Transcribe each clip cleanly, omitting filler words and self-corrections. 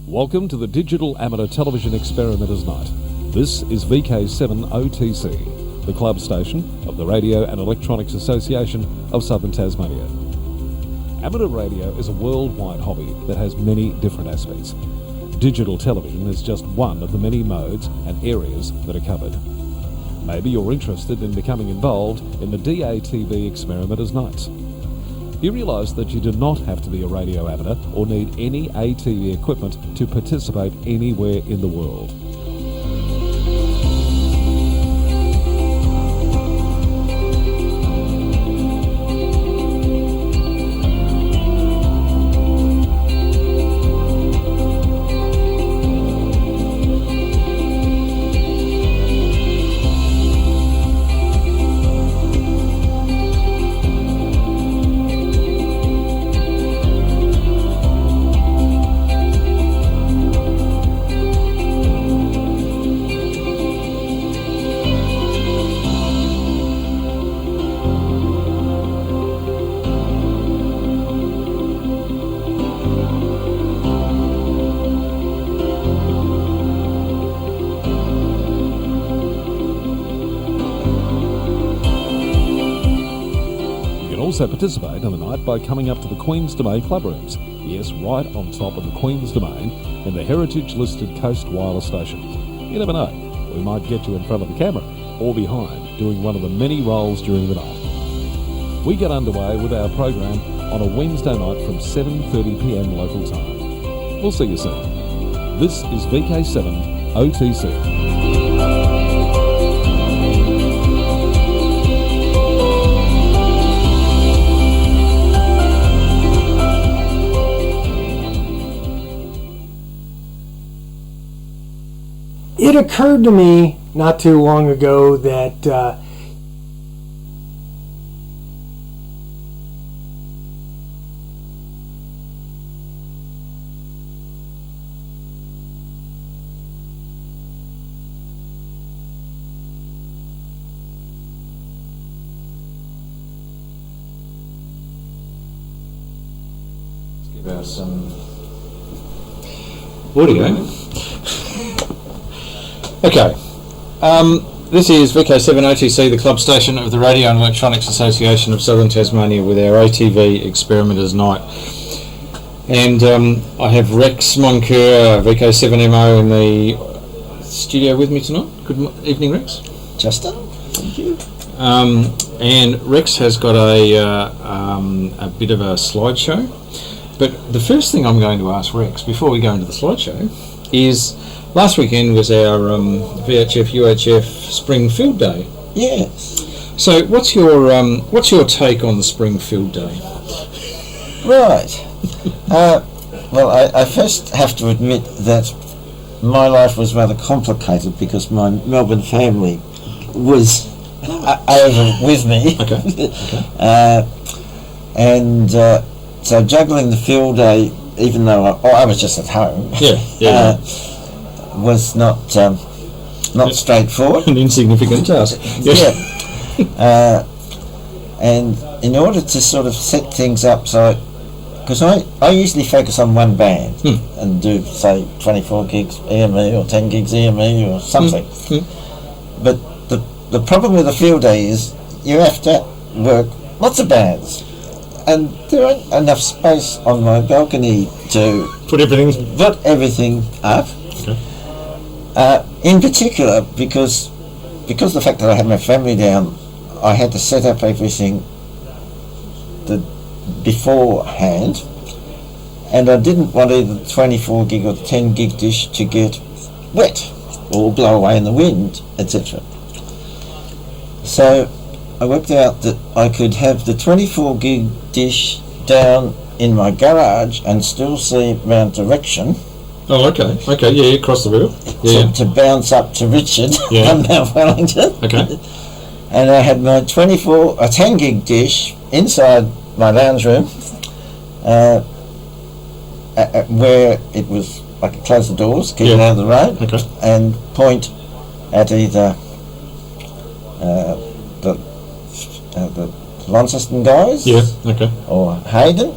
Welcome to the Digital Amateur Television Experimenters Night. This is VK7OTC, the club station of the Radio and Electronics Association of Southern Tasmania. Amateur radio is a worldwide hobby that has many different aspects. Digital television is just one of the many modes and areas that are covered. Maybe you're interested in becoming involved in the DATV Experimenters Nights. You realise that you do not have to be a radio amateur or need any ATV equipment to participate anywhere in the world. Also participate on the night by coming up to the Queen's Domain club rooms. Yes, right on top of the Queen's Domain in the heritage-listed Coast Wireless Station. You never know, we might get you in front of the camera or behind doing one of the many roles during the night. We get underway with our program on a Wednesday night from 7:30pm local time. We'll see you soon. This is VK7OTC. It occurred to me not too long ago that give us some audio. Okay, this is VK7OTC, the club station of the Radio and Electronics Association of Southern Tasmania, with our ATV Experimenters Night. And I have Rex VK7MO in the studio with me tonight. Good evening, Rex. Justin, thank you. And Rex has got a bit of a slideshow. But the first thing I'm going to ask Rex, before we go into the slideshow, is last weekend was our UHF Spring Field Day. Yes. So what's your take on the Spring Field Day? Right. Well, I first have to admit that my life was rather complicated because my Melbourne family was over with me. Okay. So juggling the field day, even though I was just at home. Yeah. Was not straightforward. An insignificant task. Yeah. And in order to sort of set things up, because I usually focus on one band and do, say, 24 gigs EME or 10 gigs EME or something. But the problem with the field day is you have to work lots of bands, and there ain't enough space on my balcony to put everything up. Okay. In particular, because the fact that I had my family down, I had to set up everything beforehand, and I didn't want either the 24 gig or the 10 gig dish to get wet or blow away in the wind, etc. So I worked out that I could have the 24 gig dish down in my garage and still see round direction. Oh, okay, yeah, across the river. Yeah. To bounce up to Richard on Mount Wellington. Okay. And I had my 10 gig dish inside my lounge room, where it was, I could close the doors, keep it out of the road, and point at either the Launceston guys, or Hayden,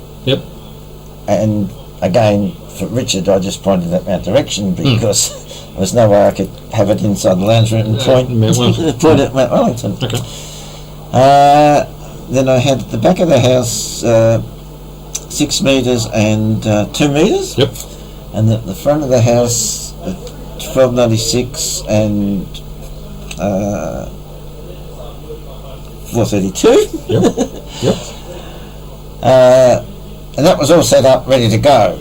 and again, for Richard, I just pointed at Mount Direction because there was no way I could have it inside the lounge room and point at Mount Wellington. Okay. Then I had at the back of the house 6 metres and 2 metres. Yep. And at the front of the house 1296 and 432. Yep. Yep. And that was all set up, ready to go.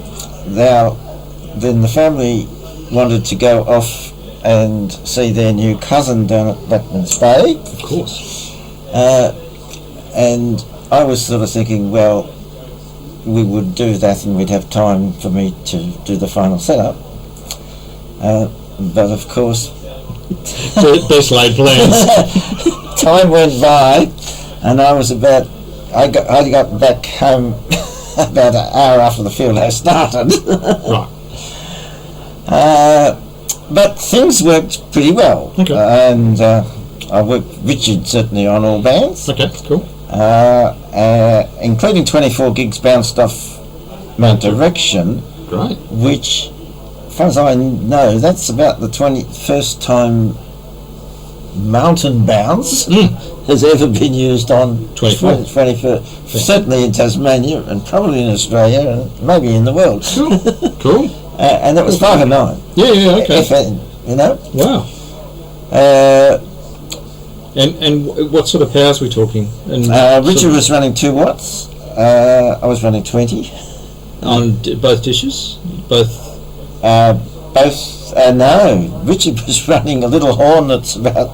Now, then the family wanted to go off and see their new cousin down at Blackman's Bay. Of course. And I was sort of thinking, well, we would do that and we'd have time for me to do the final setup. But of course, best laid plans. time went by, and I got back home about an hour after the field house started. Right. But things worked pretty well. Okay. And I worked Richard certainly on all bands. Okay, cool. Including 24 gigs bounced off Mount Direction. Great. Which, as far as I know, that's about the 21st time mountain bounce has ever been used on 24. Certainly in Tasmania and probably in Australia and maybe in the world. Cool. Cool. And that was 5 and 9. Yeah, okay. FN, you know? Wow. And what sort of powers are we talking? And Richard was running 2 watts. I was running 20. On both dishes? Both? No. Richard was running a little horn that's about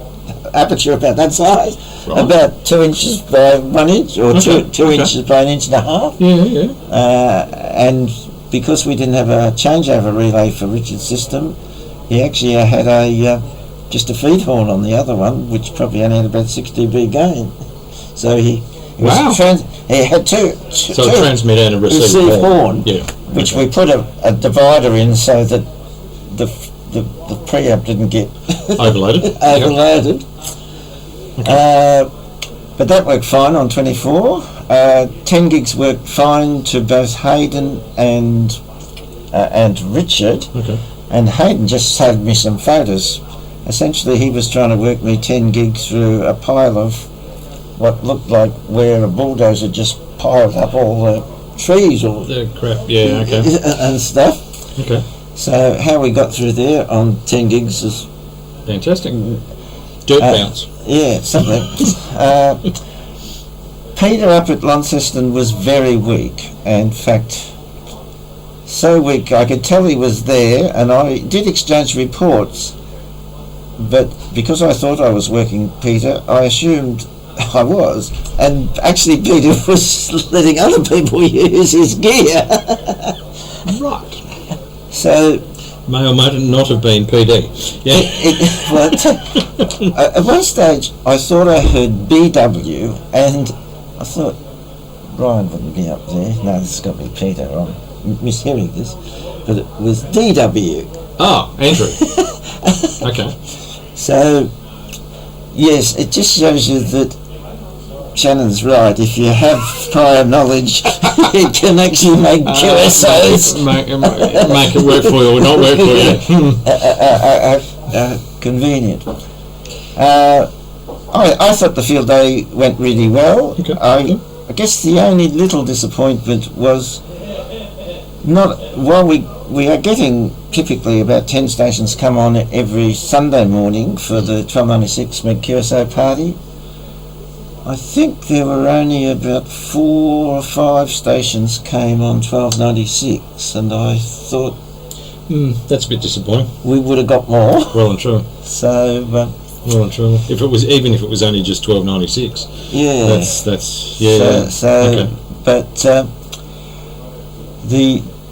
aperture about that size, right. About 2 inches by 1 inch, or okay. 2 inches by 1.5 inches. Yeah. And because we didn't have a changeover relay for Richard's system, he actually had just a feed horn on the other one, which probably only had about 6 dB gain. So he had two transmit and a receive horn, yeah. Which we put a divider in so that the preamp didn't get overloaded. Overloaded. Okay. But that worked fine on 24. 10 gigs worked fine to both Hayden and Richard. Okay. And Hayden just showed me some photos. Essentially, he was trying to work me 10 gigs through a pile of what looked like where a bulldozer just piled up all the trees or the crap. Yeah. Okay. and stuff. Okay. So how we got through there on 10 gigs is fantastic. Dirt bounce. Yeah, something. Peter up at Launceston was very weak. In fact, so weak I could tell he was there, and I did exchange reports, but because I thought I was working Peter, I assumed I was, and actually Peter was letting other people use his gear. Right. So may or may not have been PD. Yeah. At one stage I thought I heard BW, and I thought Brian wouldn't be up there. No, this has got to be Peter. I'm mishearing this, but it was DW. Oh, Andrew. Okay. So yes, it just shows you that Shannon's right. If you have prior knowledge, it can actually make QSOs make it work for you or not work for you. Convenient. I thought the field day went really well. Okay. I guess the only little disappointment was not while we are getting typically about 10 stations come on every Sunday morning for the 1296 Meg QSO party. I think there were only about 4 or 5 stations came on 1296, and I thought that's a bit disappointing. We would have got more. Well and true. So well and true. If it was only just 1296. Yeah. That's yeah. Okay. But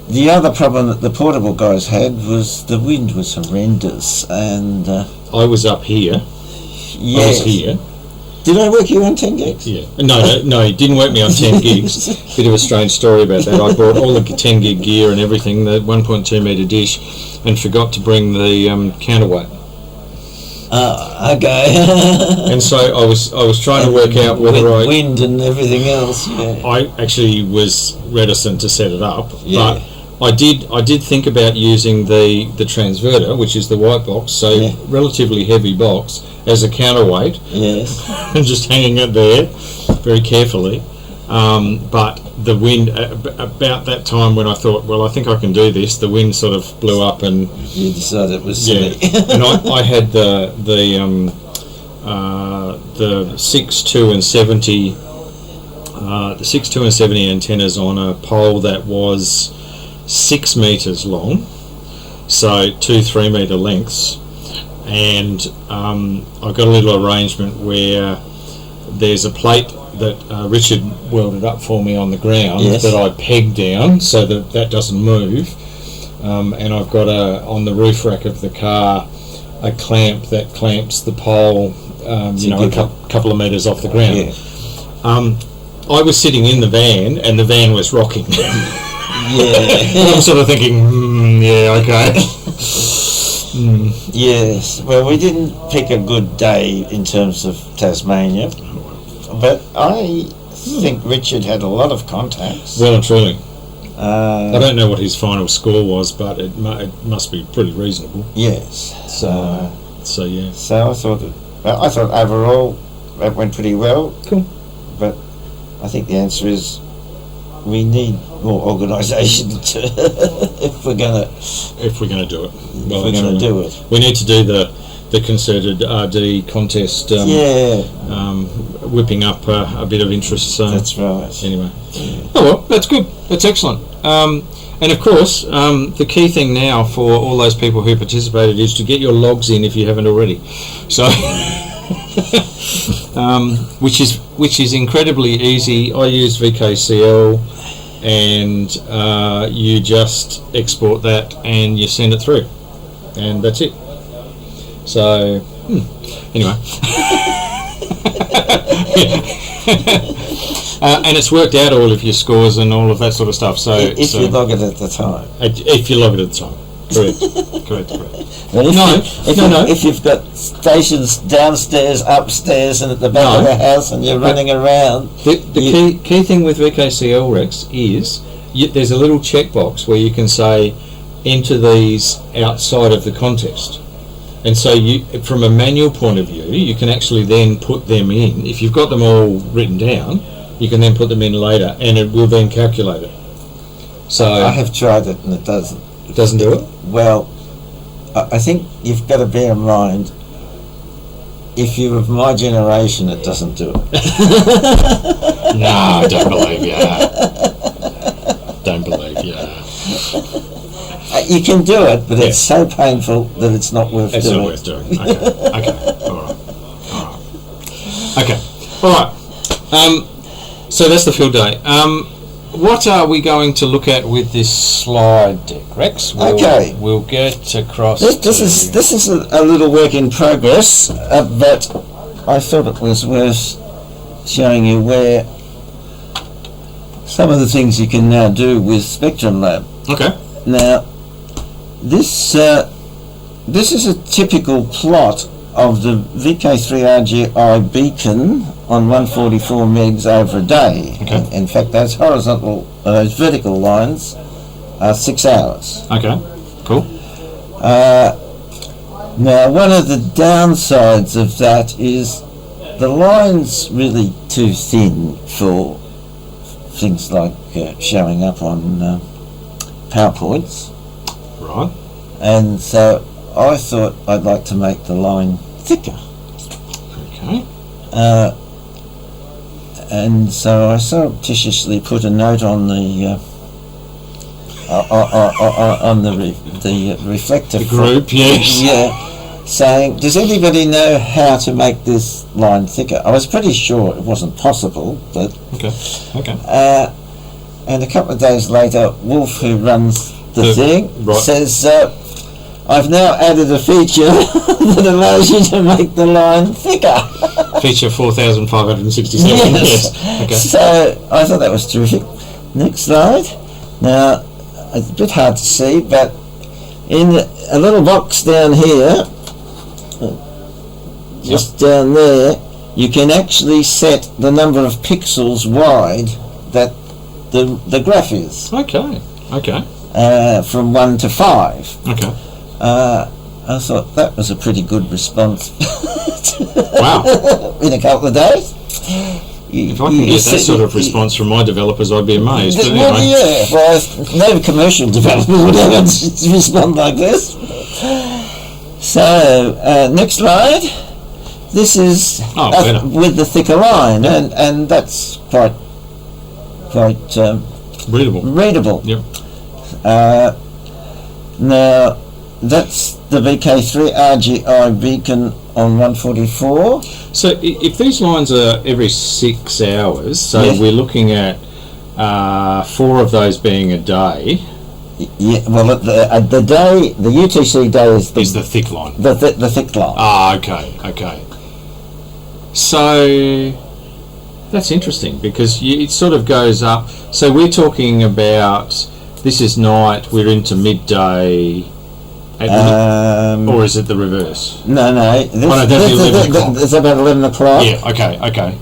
the other problem that the portable guys had was the wind was horrendous, and I was up here. Yes. I was here. Did I work you on 10 gigs? Yeah. No, he didn't work me on 10 gigs. Bit of a strange story about that. I brought all the 10 gig gear and everything, the 1.2 metre dish, and forgot to bring the counterweight. Okay. And so I was trying to work out whether wind and everything else. Yeah. I actually was reticent to set it up, but I did think about using the transverter, which is the white box, so relatively heavy box, as a counterweight. Yes. And just hanging it there very carefully. But the wind, about that time when I thought, well, I think I can do this, the wind sort of blew up and... You decided it was silly. And I had the 6.2 and 70... the 6.2 and 70 antennas on a pole that was 6 metres long, so 2 3-metre lengths, and I've got a little arrangement where there's a plate that Richard welded up for me on the ground that I peg down so that doesn't move, and I've got on the roof rack of the car a clamp that clamps the pole a couple of metres off the ground. I was sitting in the van and the van was rocking. I'm sort of thinking, okay. Yes, well, we didn't pick a good day in terms of Tasmania, but I think Richard had a lot of contacts. Well and truly. I don't know what his final score was, but it must be pretty reasonable. Yes. So yeah. So I thought overall that went pretty well. Cool. But I think the answer is we need more organisation if we're gonna do it. Well, we're gonna do it. We need to do the concerted RD contest. Whipping up a bit of interest. So that's right. Anyway, oh well, that's good. That's excellent. And of course, the key thing now for all those people who participated is to get your logs in if you haven't already. So. Which is incredibly easy. I use VKCL, and you just export that and you send it through, and that's it. So anyway, and it's worked out all of your scores and all of that sort of stuff. So if you log it at the time. If you log it at the time. Correct. Well, if you've got stations downstairs, upstairs, and at the back of the house, and you're running around, the key thing with VKCL, Rex, is there's a little checkbox where you can say enter these outside of the contest, and so from a manual point of view, you can actually then put them in. If you've got them all written down, you can then put them in later, and it will then calculate it. So I have tried it, and it doesn't. It doesn't do it? Well, I think you've got to bear in mind, if you're of my generation, it doesn't do it. No, I don't believe you. Don't believe you. You can do it, but it's so painful that it's not worth doing. It's not worth doing. Okay. All right. So that's the field day. What are we going to look at with this slide deck, Rex? We'll get across. This is a little work in progress, but I thought it was worth showing you where some of the things you can now do with Spectrum Lab. Okay. Now, this is a typical plot of the VK3RGI beacon on 144 megs over a day. Okay. In fact, those vertical lines are 6 hours. Okay, cool. Now, one of the downsides of that is the line's really too thin for things like showing up on PowerPoints. Right. And so I thought I'd like to make the line thicker. Okay. And so I surreptitiously put a note on the reflector group, yes. Yeah, saying, does anybody know how to make this line thicker? I was pretty sure it wasn't possible, but okay. And a couple of days later, Wolf, who runs the thing, says, I've now added a feature that allows you to make the line thicker. Feature 4567. Yes. Okay. So I thought that was terrific. Next slide. Now, it's a bit hard to see, but in a little box down here, just down there, you can actually set the number of pixels wide that the graph is. Okay. from 1 to 5. Okay. I thought that was a pretty good response. Wow. In a couple of days. If I can get that sort of response from my developers, I'd be amazed. But Well, anyway. yeah. Well, no commercial developer would ever respond like this. So, next slide. This is better. with the thicker line, and that's quite readable. Yep. Now, that's the VK3 RGI beacon on 144. So if these lines are every 6 hours, so Yes. we're looking at 4 of those being a day, Yeah, well, the day, the UTC day is is the thick line. the thick line. Ah, okay. So that's interesting because it sort of goes up. So we're talking about, this is night, we're into midday, or is it the reverse? No. This, no, that's 11 o'clock. It's about 11 o'clock. Yeah, okay.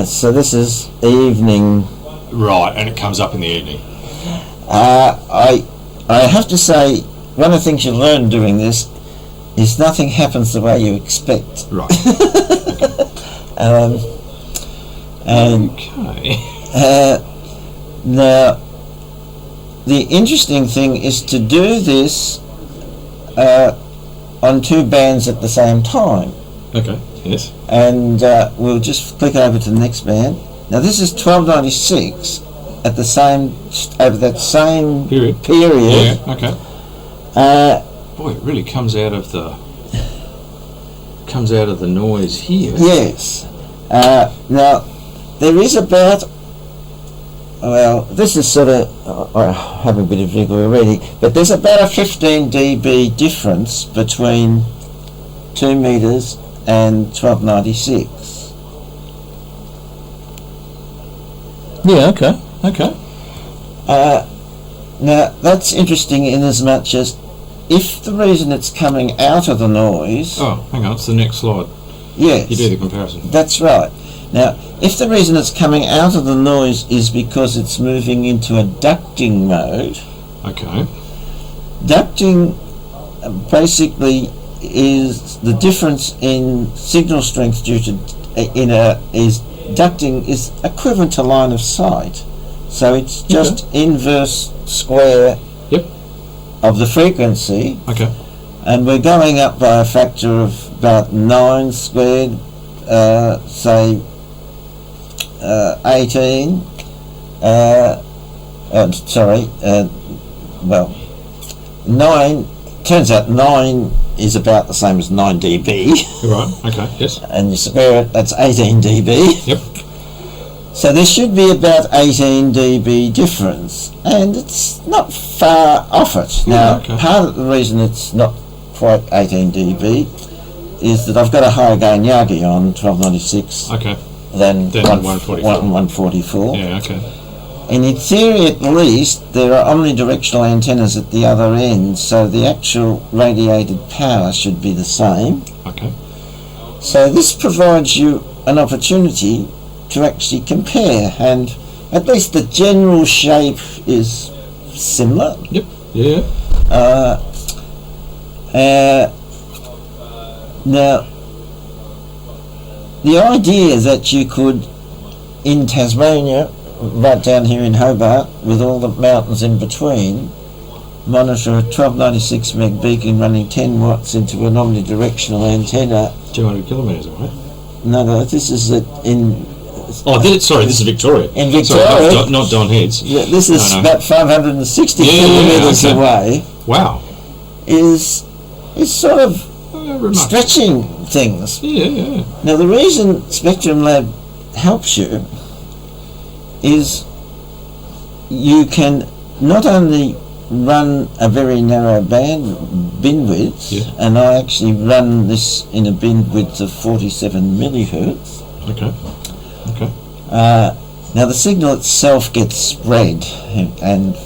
So this is evening. Right, and it comes up in the evening. I have to say, one of the things you learn doing this is nothing happens the way you expect. Right. And Okay. now, the interesting thing is to do this on 2 bands at the same time. Okay, yes. And we'll just click over to the next band. Now this is 1296 at the same over that same Period. period. Yeah, okay. Boy, it really comes out of the noise here. Yes. Now there is about, well, this is sort of, I have a bit of wiggle already, but there's about a 15 dB difference between 2 meters and 1296. Yeah, okay. Now that's interesting in as much as if the reason it's coming out of the noise, Oh, hang on, it's the next slide. yes, You do the comparison. that's right. Now, if the reason it's coming out of the noise is because it's moving into a ducting mode, Okay. ducting basically is the difference in signal strength due to ducting is equivalent to line of sight. So it's just inverse square Yep. of the frequency, Okay. and we're going up by a factor of about 9 squared, say 18. Well, 9. Turns out 9 is about the same as 9 dB, Right, okay, yes. and you square it, that's 18 dB. Yep. So there should be about 18 dB difference, and it's not far off it. Now, okay. part of the reason it's not quite 18 dB is that I've got a higher gain Yagi on 1296 Okay. than 144. 144. Yeah, okay. And in theory, at least, there are omnidirectional antennas at the other end, so the actual radiated power should be the same. Okay. So this provides you an opportunity to actually compare, and at least the general shape is similar. Yep. Yeah. Now, the idea that you could, in Tasmania, right down here in Hobart, with all the mountains in between, monitor a 1296 meg beacon running 10 watts into an omnidirectional antenna. 200 kilometres away. No, this is in... Oh, this is Victoria. In Victoria. Sorry, not Don Heads. Yeah, this is No. about 560 Yeah, kilometres okay. away. Wow. Is sort of Remarkable. stretching things. Yeah. Now the reason Spectrum Lab helps you is you can not only run a very narrow bin width, Yeah. and I actually run this in a bin width of 47 millihertz. Okay. Now the signal itself gets spread, and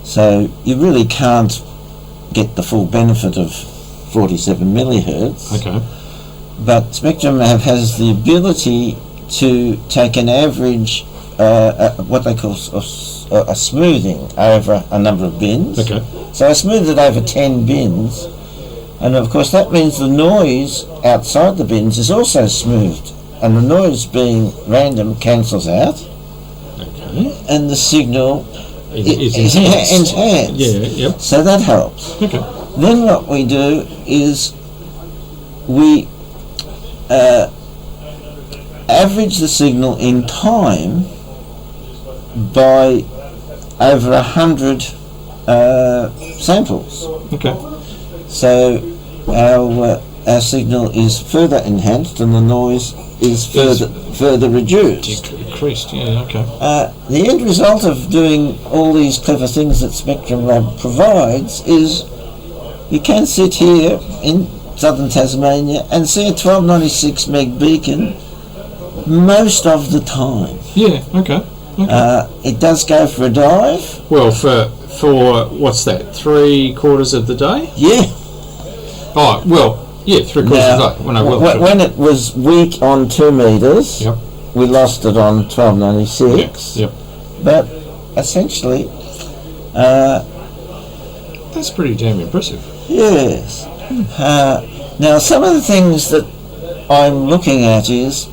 so you really can't get the full benefit of 47 millihertz. Okay. But Spectrum has the ability to take an average what they call a smoothing over a number of bins. Okay. So I smoothed it over 10 bins, and of course that means the noise outside the bins is also smoothed, and the noise being random cancels out, Okay. and the signal Is enhanced. Yeah. Yep. So that helps. Okay. Then what we do is we average the signal in time by over 100 samples. Okay. So our signal is further enhanced and the noise is further reduced. Increased. Yeah. Okay. The end result of doing all these clever things that Spectrum Lab provides is you can sit here in southern Tasmania and see a 1296 meg beacon most of the time. Yeah. Okay. It does go for a dive. Well, for what's that? 3/4 of the day? Yeah. Oh, well, yeah, 3/4 of the day. When it was weak on 2 metres, Yep. we lost it on 1296. Yep. But essentially, That's pretty damn impressive. yes. Now, some of the things that I'm looking at is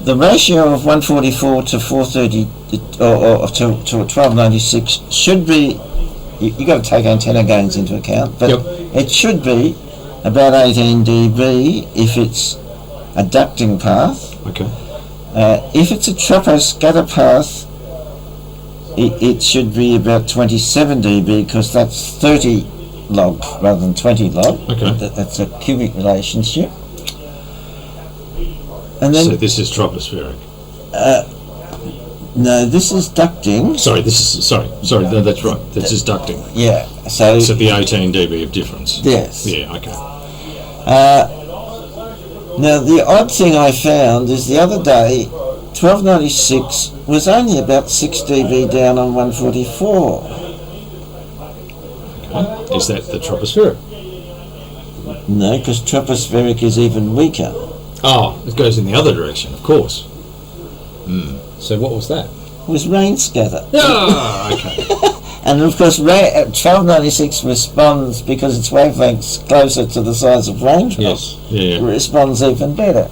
the ratio of 144 to 430 or to 1296 should be, you got to take antenna gains into account, but it should be about 18 dB if it's a ducting path. Okay. If it's a troposcatter path, it should be about 27 dB because that's 30 log rather than 20 log. Okay. That's a cubic relationship. And then So this is tropospheric. no, this is ducting. Sorry, no, that's right. This is ducting. Yeah. So So the 18 dB of difference. yes. Yeah. Okay. Now the odd thing I found is the other day, 1296 was only about 6 dB down on 144. Okay. Is that the tropospheric? No, because tropospheric is even weaker. Oh, it goes in the other direction, of course. So what was that? It was rain scatter. Ah, okay. And of course 1296 responds because its wavelength's closer to the size of raindrops. Yes. Yeah. Responds even better.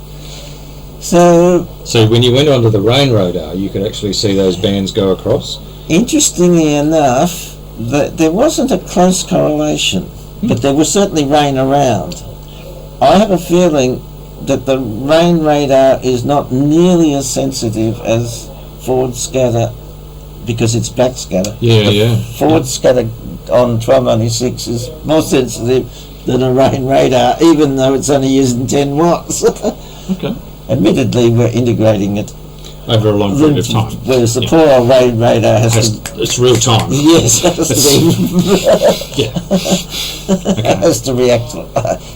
So So when you went onto the rain radar, you could actually see those bands go across. interestingly enough, there wasn't a close correlation, but there was certainly rain around. I have a feeling that the rain radar is not nearly as sensitive as forward scatter because it's backscatter. Yeah. Forward scatter on 1296 is more sensitive than a rain radar, even though it's only using 10 watts. Okay. Admittedly, we're integrating it, Over a long period of time. whereas the poor old rain radar has to... It's real time. Yes, has to Yeah. it has to react.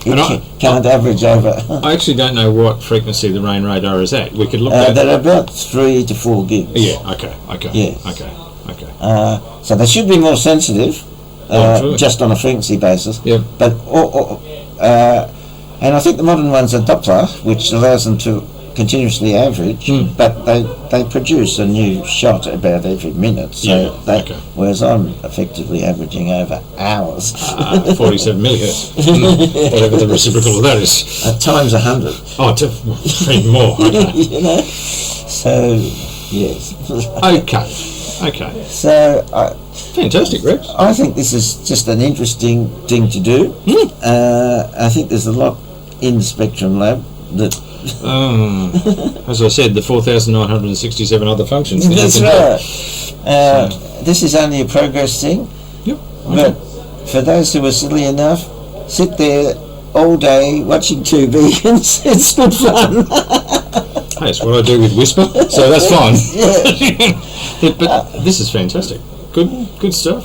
It can't average over. I actually don't know what frequency the rain radar is at. We could look at. They're about 3 to 4 gigs. Yeah. Okay. Yes. Okay. So they should be more sensitive, True. just on a frequency basis. Yeah. But and I think the modern ones are Doppler, which allows them to continuously average, but they produce a new shot about every minute. So whereas I'm effectively averaging over hours. 47 millihertz. Whatever the reciprocal of that is. Times 100. Oh, even more. Okay. You know. So yes. Okay. So Fantastic, Rex. I think this is just an interesting thing to do. I think there's a lot in Spectrum Lab that. As I said, the 4,967 other functions. That's right. This is only a progress thing. Yep. But for those who are silly enough, sit there all day watching 2 beacons. It's good fun. Hey, it's what I do with Whisper, so that's fine. Yeah. But this is fantastic. Good stuff.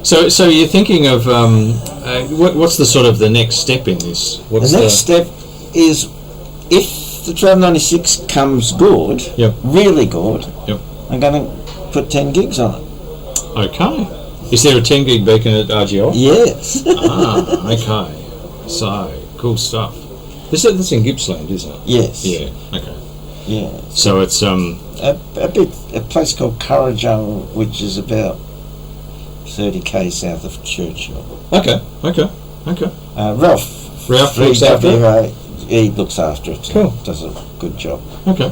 So you're thinking of what's the sort of the next step in this? What's the next step is if the 1296 comes good, really good, I'm going to put 10 gigs on it. Okay. Is there a 10 gig beacon at RGL? Yes. Okay. So, cool stuff. That's in Gippsland, isn't it? Yes. Yeah, okay. Yeah. So it's a place called Currajong, which is about 30k south of Churchill. Okay. Ralph looks after it. He looks after it. Cool. Does a good job. Okay.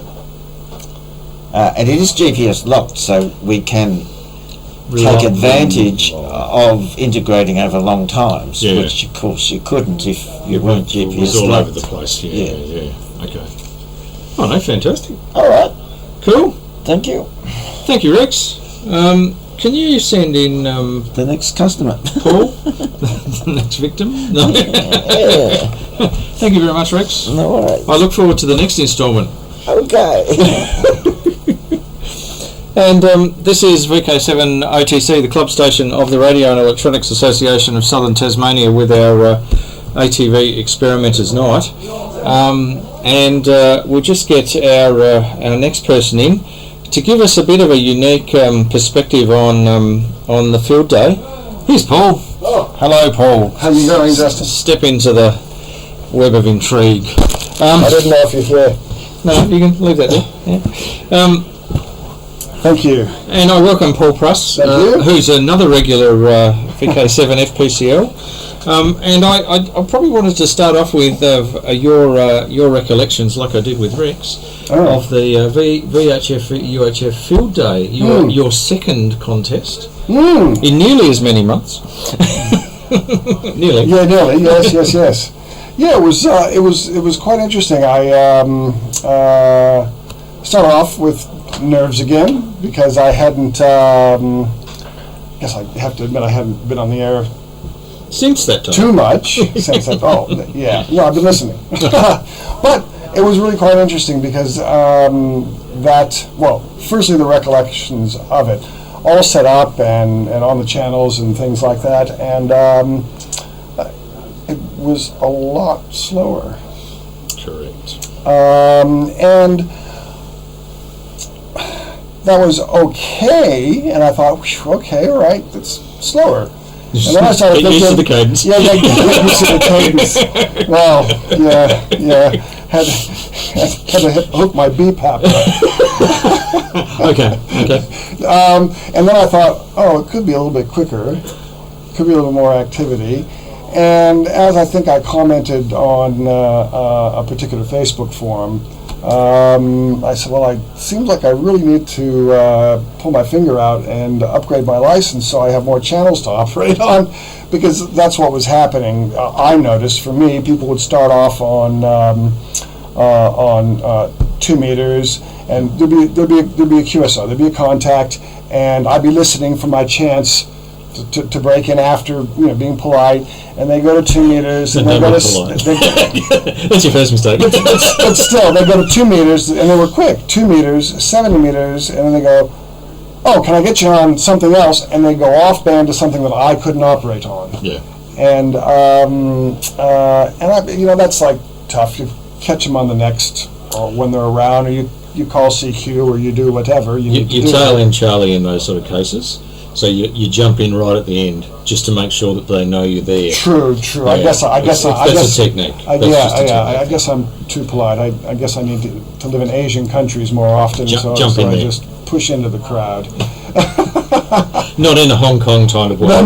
And it is GPS locked, so we can Rely- take advantage of integrating over long times, Yeah. which of course you couldn't if you weren't It GPS was all locked. over the place. Yeah. Yeah. Okay. Oh no, fantastic. All right, Cool. thank you. Thank you, Rex. Can you send in The next customer. Paul, the next victim? No. Yeah, Thank you very much, Rex. no worries. I look forward to the next instalment. Okay. And this is VK7OTC, the club station of the Radio and Electronics Association of Southern Tasmania, with our ATV Experimenters Night. And we'll just get our next person in to give us a bit of a unique perspective on the field day. Here's Paul. Oh. Hello, Paul. How you going, Justin? Step into the web of intrigue. I didn't know if you're here. No, you can leave that there. Yeah. Thank you. And I welcome Paul Pruss, Thank you. who's another regular VK7FPCL. And I probably wanted to start off with your recollections, like I did with Rex, Oh. of the VHF UHF Field Day, your second contest in nearly as many months. Nearly. Yeah, nearly. Yes. Yeah, it was quite interesting. I started off with nerves again because I hadn't. Guess I have to admit I hadn't been on the air Since that time. too much since that. Oh, yeah. I've been listening, but it was really quite interesting because firstly the recollections of it, all set up and on the channels and things like that, and it was a lot slower. Correct. And that was okay, and I thought, "Whew, okay, all right, that's slower." And then I started Get used to thinking, the cadence. yeah, get used to the cadence. Well, yeah, had to hook my BPAP. Okay. And then I thought, oh, it could be a little bit quicker, could be a little more activity. And as I think I commented on a particular Facebook forum, I said, well, it seems like I really need to pull my finger out and upgrade my license so I have more channels to operate on, because that's what was happening. I noticed, for me, people would start off on 2 meters, and there'd be a QSO, there'd be a contact, and I'd be listening for my chance to break in after, being polite, and they go to 2 meters, and they go to That's your first mistake. but still, they go to 2 meters, and they were quick. 2 meters, 70 meters, and then they go, oh, can I get you on something else? And they go off band to something that I couldn't operate on. Yeah. And that's like tough. You catch them on the next, or when they're around, or you call CQ, or you do whatever you need to You do. tail in Charlie in those sort of cases. So you jump in right at the end just to make sure that they know you're there. True. Yeah. I guess That's a technique. I guess I'm too polite. I guess I need to live in Asian countries more often, so jump in I there. just push into the crowd. Not in a Hong Kong kind of way. No.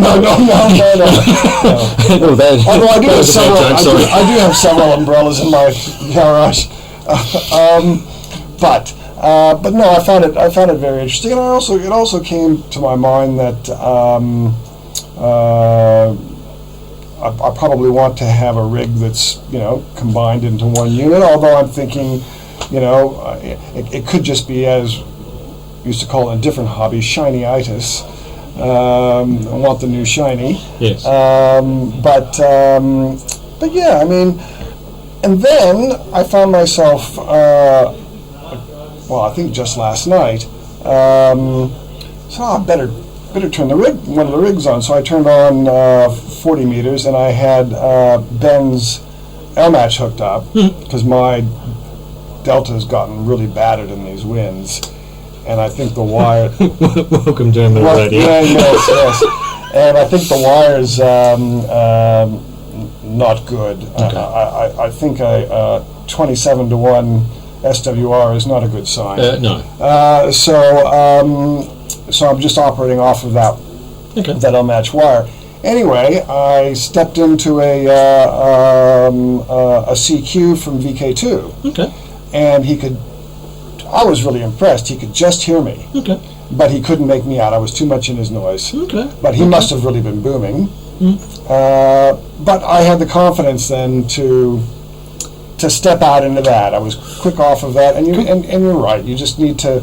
Oh, that, Although I do that have was a bad several, joke, sorry. I do have several umbrellas in my garage. But no, I found it very interesting, and it also came to my mind that I probably want to have a rig that's combined into one unit. Although I'm thinking, it could just be, as we used to call it in a different hobby, shiny-itis. I want the new shiny. Yes. But yeah, I mean, and then I found myself, I think just last night, so I better turn one of the rigs on. So I turned on 40 meters, and I had Ben's L-match hooked up, because my Delta's gotten really battered in these winds, and I think the wire... Welcome to the radio. Yeah, yes. And I think the wire's not good. Okay. I think 27 to 1 SWR is not a good sign. No. So I'm just operating off of that Okay. that unmatched wire. Anyway, I stepped into a CQ from VK2, Okay. and I was really impressed. He could just hear me, Okay. but he couldn't make me out. I was too much in his noise. Okay. But he must have really been booming. Mm. But I had the confidence then to step out into that. I was quick off of that, and you're right. You just need to,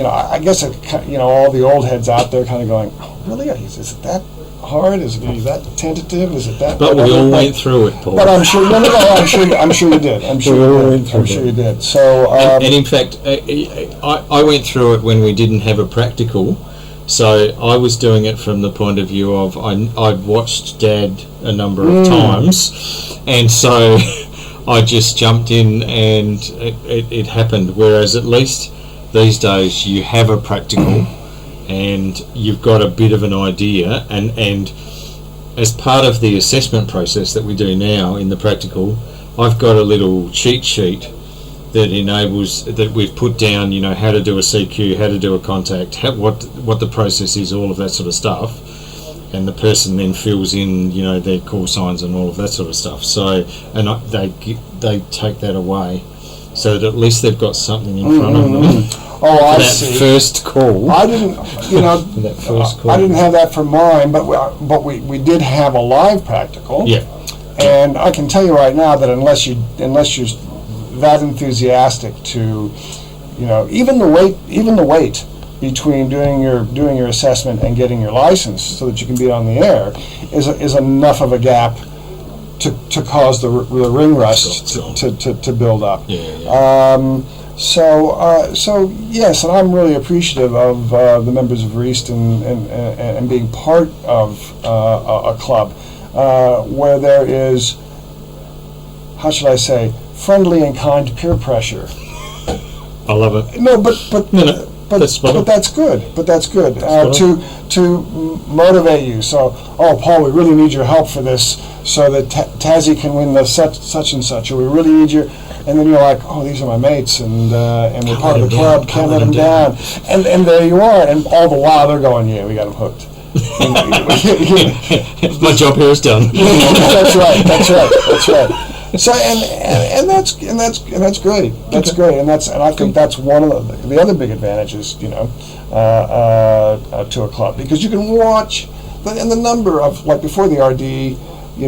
I guess all the old heads out there kind of going, oh, really? Is it that hard? Is it going to be that tentative? Is it that? But we whatever? all went through it, Paul. But I'm sure. No, I'm sure you did. I'm sure you did. So. And in fact, I went through it when we didn't have a practical. So I was doing it from the point of view of I'd watched Dad a number of times, and so I just jumped in and it happened. Whereas at least these days you have a practical and you've got a bit of an idea, and as part of the assessment process that we do now in the practical, I've got a little cheat sheet that enables, that we've put down, how to do a CQ, how to do a contact, what the process is, all of that sort of stuff, and the person then fills in, their call signs and all of that sort of stuff. So, and they take that away, so that at least they've got something in front of them. Oh, I that see. first call. I didn't, That first call. I didn't have that for mine, but we did have a live practical. Yeah. And I can tell you right now that unless you're that enthusiastic to, even the wait between doing your assessment and getting your license so that you can be on the air is enough of a gap to cause the ring rust to build up. Yeah. So yes, and I'm really appreciative of the members of REAST and being part of a club where there is, how should I say, friendly and kind peer pressure. I love it. No, but that's spot on. that's good. But that's good to motivate you. So, Paul, we really need your help for this, so that Tazzy can win the such and such, or we really need your. And then you're like, oh, these are my mates, and we're part of the club. Can't let them down. And there you are. And all the while they're going, yeah, we got them hooked. My job here is done. That's right. So and that's great. That's great, and I think that's one of the other big advantages, to a club, because you can watch the number of, like, before the RD, the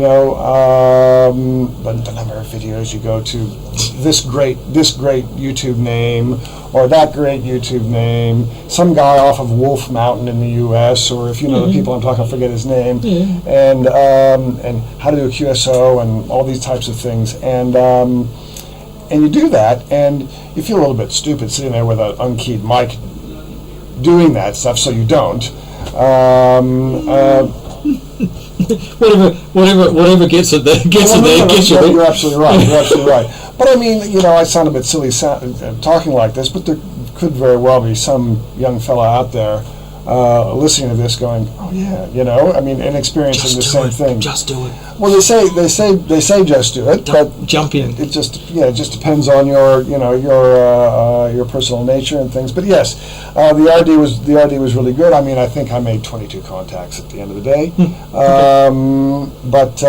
number of videos you go to, this great YouTube name or that great YouTube name, some guy off of Wolf Mountain in the U.S., or if you know the people I'm talking, I forget his name, and how to do a QSO and all these types of things, and you do that, and you feel a little bit stupid sitting there with an unkeyed mic doing that stuff, so you don't. Whatever gets it there, gets you there. You're absolutely right. But I mean, I sound a bit silly talking like this, but there could very well be some young fella out there listening to this going, oh yeah, and experiencing the same thing. Just do it. Well, they say just do it, but jump in. It just depends on your your personal nature and things. But yes, the RD was really good. I mean, I think I made 22 contacts at the end of the day. But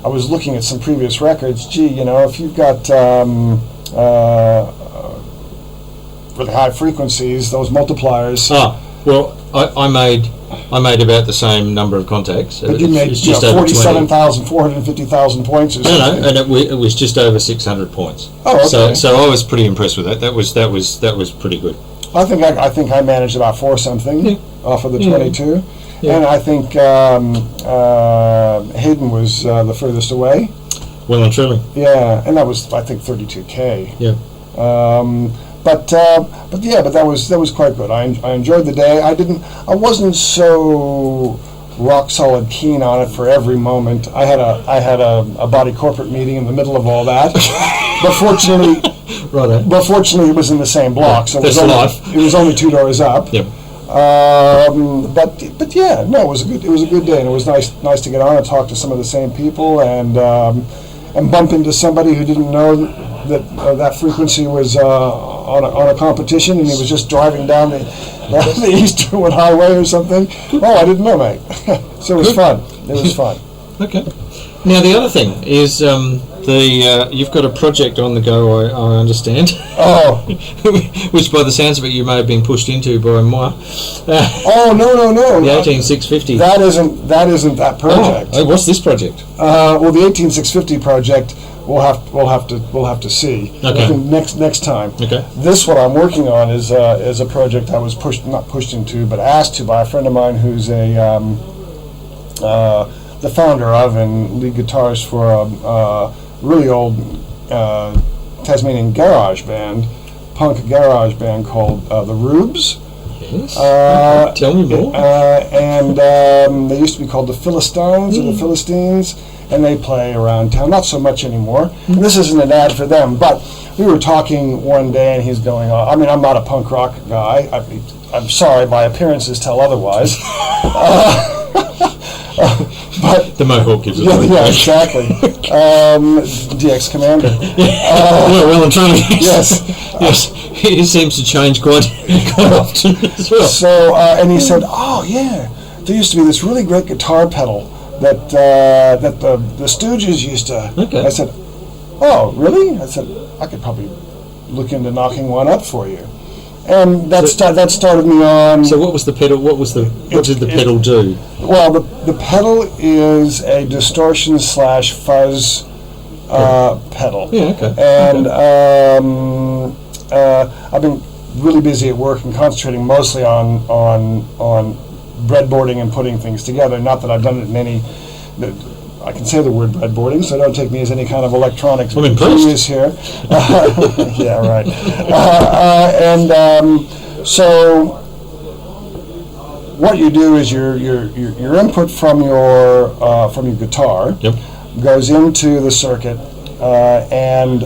I was looking at some previous records. Gee, if you've got really high frequencies, those multipliers. Well, I made about the same number of contacts. But you made 47,000, 450,000 points or something. No, and it was just over 600 points. Oh, okay. So I was pretty impressed with that. That was pretty good. I think I managed about 4 something off of the 22, and I think Hayden was the furthest away. Well and truly. Yeah, and that was, I think, 32K. Yeah. But that was quite good. I enjoyed the day. I wasn't so rock solid keen on it for every moment. I had a body corporate meeting in the middle of all that. But fortunately it was in the same block, so it was only 2 doors up. Yep. But yeah, no, it was a good day, and it was nice to get on and talk to some of the same people and bump into somebody who didn't know that frequency was on a competition, and he was just driving down the Easterwood Highway or something. Oh, I didn't know, mate. So it was fun. It was fun. Okay. Now the other thing is you've got a project on the go, I understand. Oh. Which, by the sounds of it, you may have been pushed into by moi. Oh, no. The 18650. That isn't that project. Oh, what's this project? Well, the 18650 project, we'll have to see. Okay. I think next time. Okay. This, what I'm working on, is a project I was not pushed into, but asked to by a friend of mine who's the founder of and lead guitarist for a really old Tasmanian garage band, punk garage band called the Rubes. Yes. Tell me more. And they used to be called the Philistines or the Philistines, and they play around town. Not so much anymore. And this isn't an ad for them, but we were talking one day, and he's going, I mean, I'm not a punk rock guy. I'm sorry, my appearances tell otherwise. But the Mohawk gives it yeah, away. yeah, exactly. DX Commander. Well, I'm trying to. Yes. Yes. He seems to change quite often as well. So, and he said, "Oh yeah, there used to be this really great guitar pedal that the Stooges used to." Okay. I said, "Oh, really?" I said, "I could probably look into knocking one up for you." And that started me on. So what was the pedal? What did the pedal do? Well, the pedal is a distortion / fuzz pedal. Yeah, okay. And I've been really busy at work and concentrating mostly on breadboarding and putting things together. Not that I've done it in any. I can say the word breadboarding, so don't take me as any kind of electronics genius here. Yeah, right. So what you do is your input from your guitar goes into the circuit and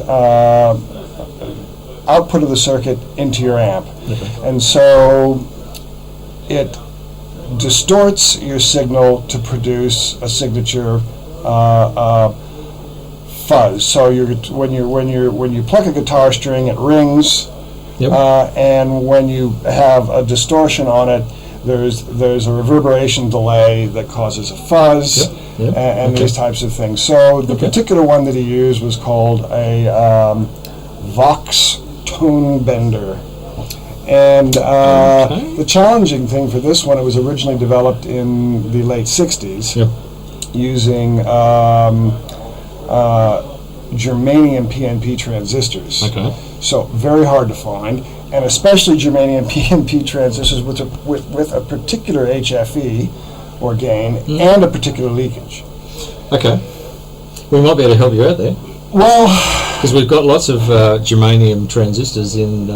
output of the circuit into your amp, and so it distorts your signal to produce a signature fuzz. So when you pluck a guitar string, it rings, and when you have a distortion on it, there's a reverberation delay that causes a fuzz, and these types of things. So the particular one that he used was called a Vox tone bender. And the challenging thing for this one, it was originally developed in the late 60s using germanium PNP transistors. Okay. So very hard to find, and especially germanium PNP transistors with a particular HFE or gain and a particular leakage. Okay. We might be able to help you out there. Well, because we've got lots of germanium transistors in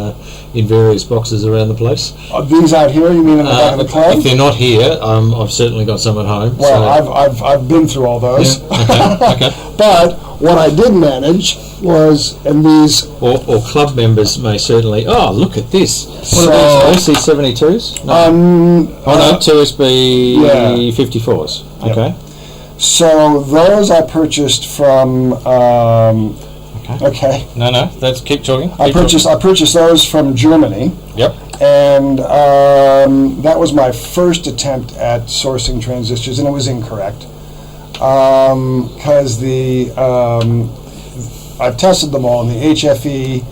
various boxes around the place. These out here, you mean in the back of the club? If they're not here, I've certainly got some at home. Well, so. I've been through all those. Yeah. Okay. But what I did manage was, and these... Or club members may certainly... Oh, look at this. What are these? OC72s? No. No, 2SB 54s. Okay. Yep. So those I purchased from... Okay. No, that's keep talking. I purchased those from Germany. Yep. And that was my first attempt at sourcing transistors, and it was incorrect. Because I've tested them all, and the HFE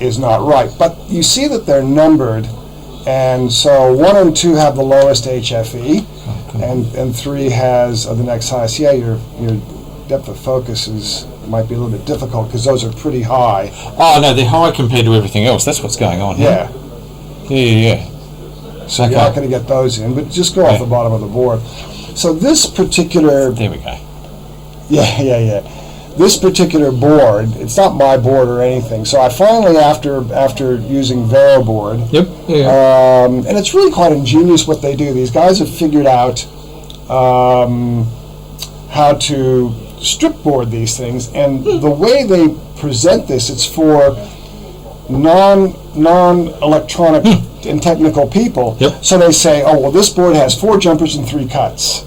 is not right. But you see that they're numbered, and so 1 and 2 have the lowest HFE, and 3 has the next highest. Yeah, your depth of focus might be a little bit difficult because those are pretty high. Oh no, they're high compared to everything else. That's what's going on here. Yeah. So you're not going to get those in, but just go off the bottom of the board. So this particular... There we go. Yeah. This particular board, it's not my board or anything. So I finally, after using VeriBoard, and it's really quite ingenious what they do. These guys have figured out how to strip board these things, and the way they present this, it's for non-electronic and technical people. So they say, oh well, this board has 4 jumpers and 3 cuts.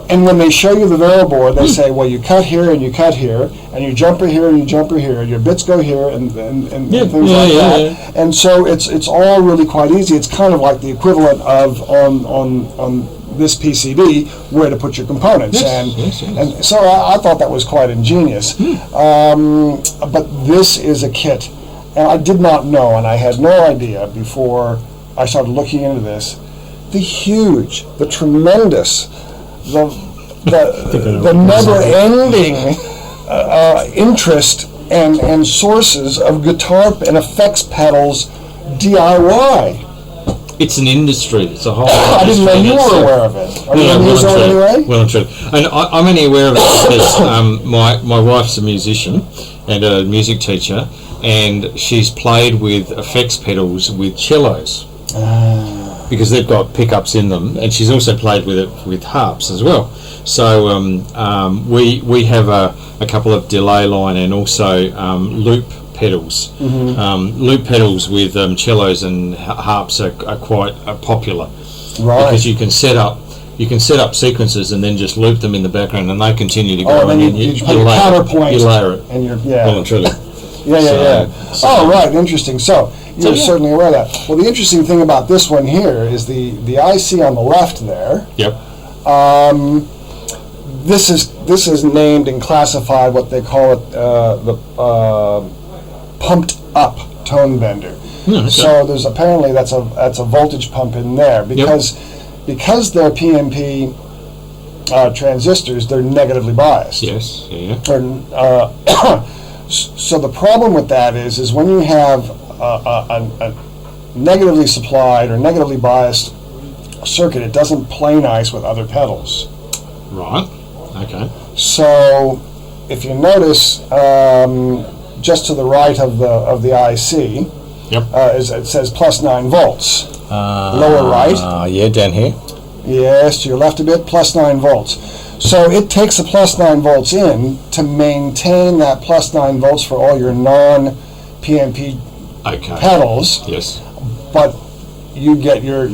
And when they show you the variable board, they say, well, you cut here and you cut here, and you jumper here and you jumper here, and your bits go here, and things like that. Yeah. And so it's all really quite easy. It's kind of like the equivalent of on this PCB where to put your components. Yes. And so I thought that was quite ingenious. But this is a kit, and I did not know, and I had no idea before I started looking into this, the tremendous, the never-ending interest and sources of guitar and effects pedals DIY. It's an industry. It's a whole I didn't know you were aware of it. Are you in user anyway? Well and truly. And I'm only aware of it because my wife's a musician and a music teacher, and she's played with effects pedals with cellos. Because they've got pickups in them, and she's also played with it with harps as well. So we have a couple of delay line and also loop pedals. Loop pedals with cellos and harps are quite popular, Right. because you can set up sequences and then just loop them in the background, and they continue to go. And then you put your counterpoint. You layer it. And you're, Well and truly. Yeah. Right, interesting. So you're certainly aware of that. Well, the interesting thing about this one here is the IC on the left there. Yep. This is named and classified what they call it the pumped up tone bender. Okay. So there's apparently that's a voltage pump in there because they're PNP transistors. They're negatively biased. Yes. Yeah. So the problem with that is when you have a negatively supplied or negatively biased circuit, it doesn't play nice with other pedals. Right. Okay. So if you notice, just to the right of the IC, it says plus 9 volts. Lower right. Yeah, down here. Yes, to your left a bit, plus 9 volts. So it takes a plus 9 volts in to maintain that plus 9 volts for all your non-PNP pedals. Yes. But you get your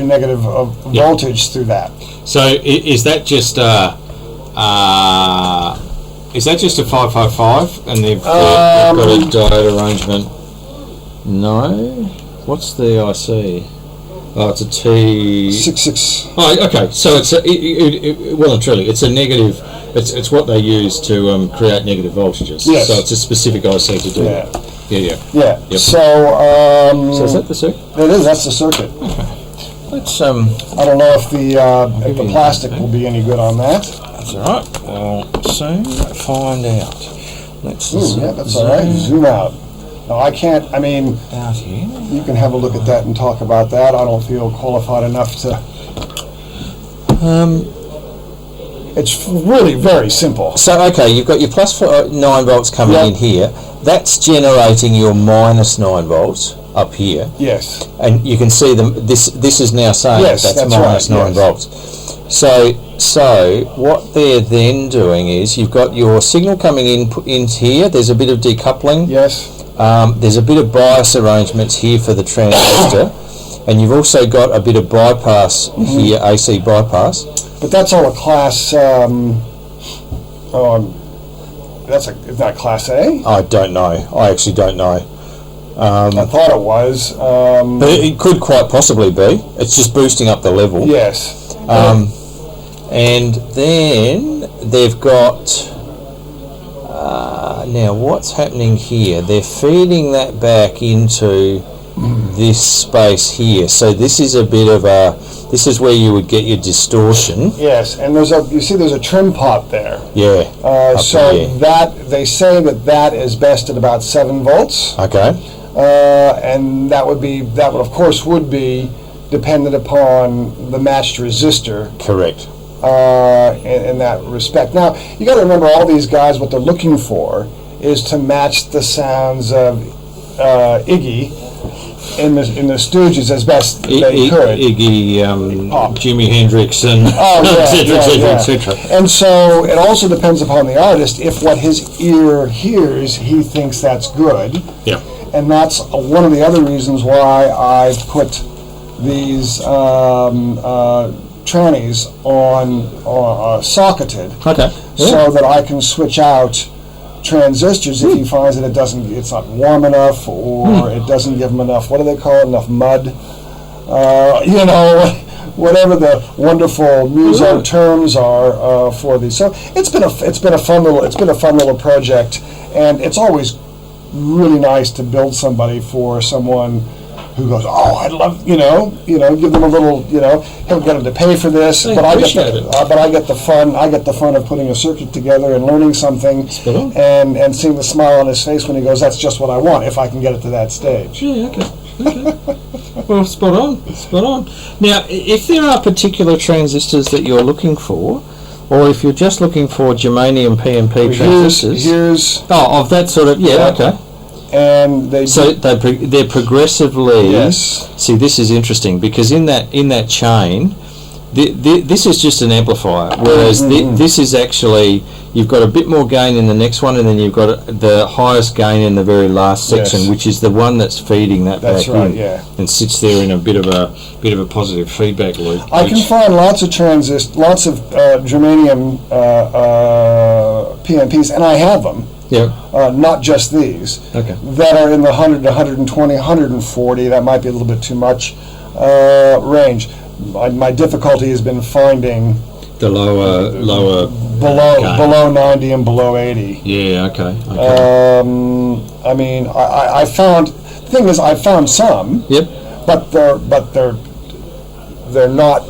negative voltage through that. So is that just a 555 and they've got a diode arrangement? No. What's the IC? Oh, it's a T66. Oh, okay. So it's well and truly, it's a negative. It's what they use to create negative voltages. Yes. So it's a specific IC to do that. Yeah. Yep. So is that the circuit? It is. That's the circuit. Okay. Let's I don't know if the plastic will be any good on that. That's all right. We'll soon find out. Let's that's all right. Zoom out. No, I can't. I mean, out here. You can have a look at that and talk about that. I don't feel qualified enough to. It's really very simple. So okay, you've got your plus 9 volts coming in here. That's generating your minus 9 volts up here. Yes. And you can see them. This is now saying that's minus right, 9 volts. So what they're then doing is you've got your signal coming in here. There's a bit of decoupling. Yes. There's a bit of bias arrangements here for the transistor, and you've also got a bit of bypass here, AC bypass. But that's all a class. Is that class A? I don't know. I actually don't know. I thought it was. But it could quite possibly be. It's just boosting up the level. Yes. And then they've got. Now what's happening here? They're feeding that back into this space here. So this is a bit of a. This is where you would get your distortion. Yes, and there's a trim pot there. Yeah. That they say that is best at about 7 volts. Okay. And that would of course be dependent upon the matched resistor. Correct. In that respect. Now you got to remember, all these guys, what they're looking for is to match the sounds of Iggy in the Stooges as best they could. Iggy, Jimi Hendrix, and etc. And so it also depends upon the artist. If what his ear hears, he thinks that's good. Yeah. And that's one of the other reasons why I put these trannies on socketed, Okay. so that I can switch out transistors if he finds that it's not warm enough, or it doesn't give him enough, what do they call it, enough mud, whatever the wonderful muso terms are for these. So it's been a fun little project, and it's always really nice to build somebody for someone who goes, oh, I'd love, give them a little, he'll get them to pay for this, but I get the fun of putting a circuit together and learning something, and seeing the smile on his face when he goes, that's just what I want, if I can get it to that stage. Yeah, okay. Well, spot on. Now, if there are particular transistors that you're looking for, or if you're just looking for germanium PNP transistors, of that sort of, okay. And they're progressively. Yes. See, this is interesting because in that chain, this is just an amplifier, whereas this is actually, you've got a bit more gain in the next one, and then you've got the highest gain in the very last section, which is the one that's feeding that back in, and sits there in a bit of a positive feedback loop. I can find lots of germanium PNPs, and I have them. Yeah. Not just these. Okay. That are in the 100 to 120, 140. That might be a little bit too much range. My difficulty has been finding the lower below 90 and below 80. Yeah. Okay. I mean, I found. The thing is, I found some. Yep. But they're not.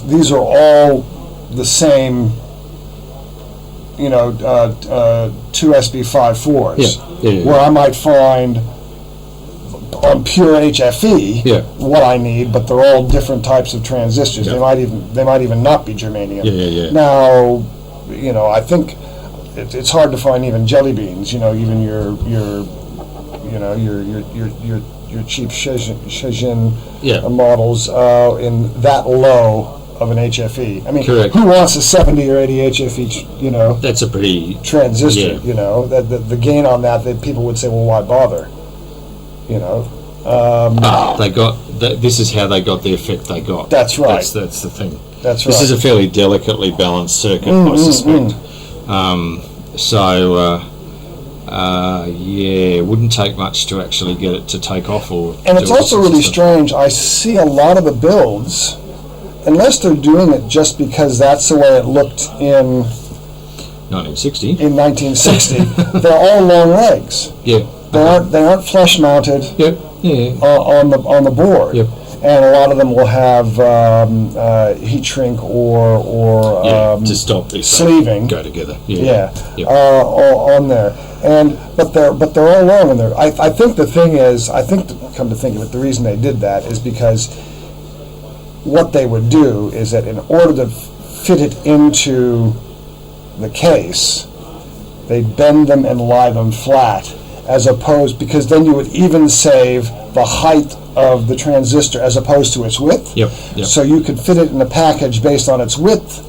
These are all the same. 2 SB54s, where I might find on pure HFE what I need, but they're all different types of transistors. They might even not be germanium. Now, I think it's hard to find even jelly beans. Even your cheap Shenzhen models in that low of an HFE. I mean, correct. Who wants a 70 or 80 HFE? That's a pretty transistor. The gain on that people would say, well, why bother? They got. This is how they got the effect they got. That's right. That's the thing. That's right. This is a fairly delicately balanced circuit, I suspect. It wouldn't take much to actually get it to take off. And it's also really strange. I see a lot of the builds, unless they're doing it just because that's the way it looked in 1960. In 1960, they're all long legs. Yeah. They aren't flush mounted. Yep. Yeah. On the board. Yep. And a lot of them will have heat shrink or to stop these sleeving go together. Yep. On there. But they're all long in there. I think the thing is, come to think of it, the reason they did that is because what they would do is that in order to fit it into the case, they'd bend them and lie them flat, because then you would even save the height of the transistor as opposed to its width. Yep. So you could fit it in a package based on its width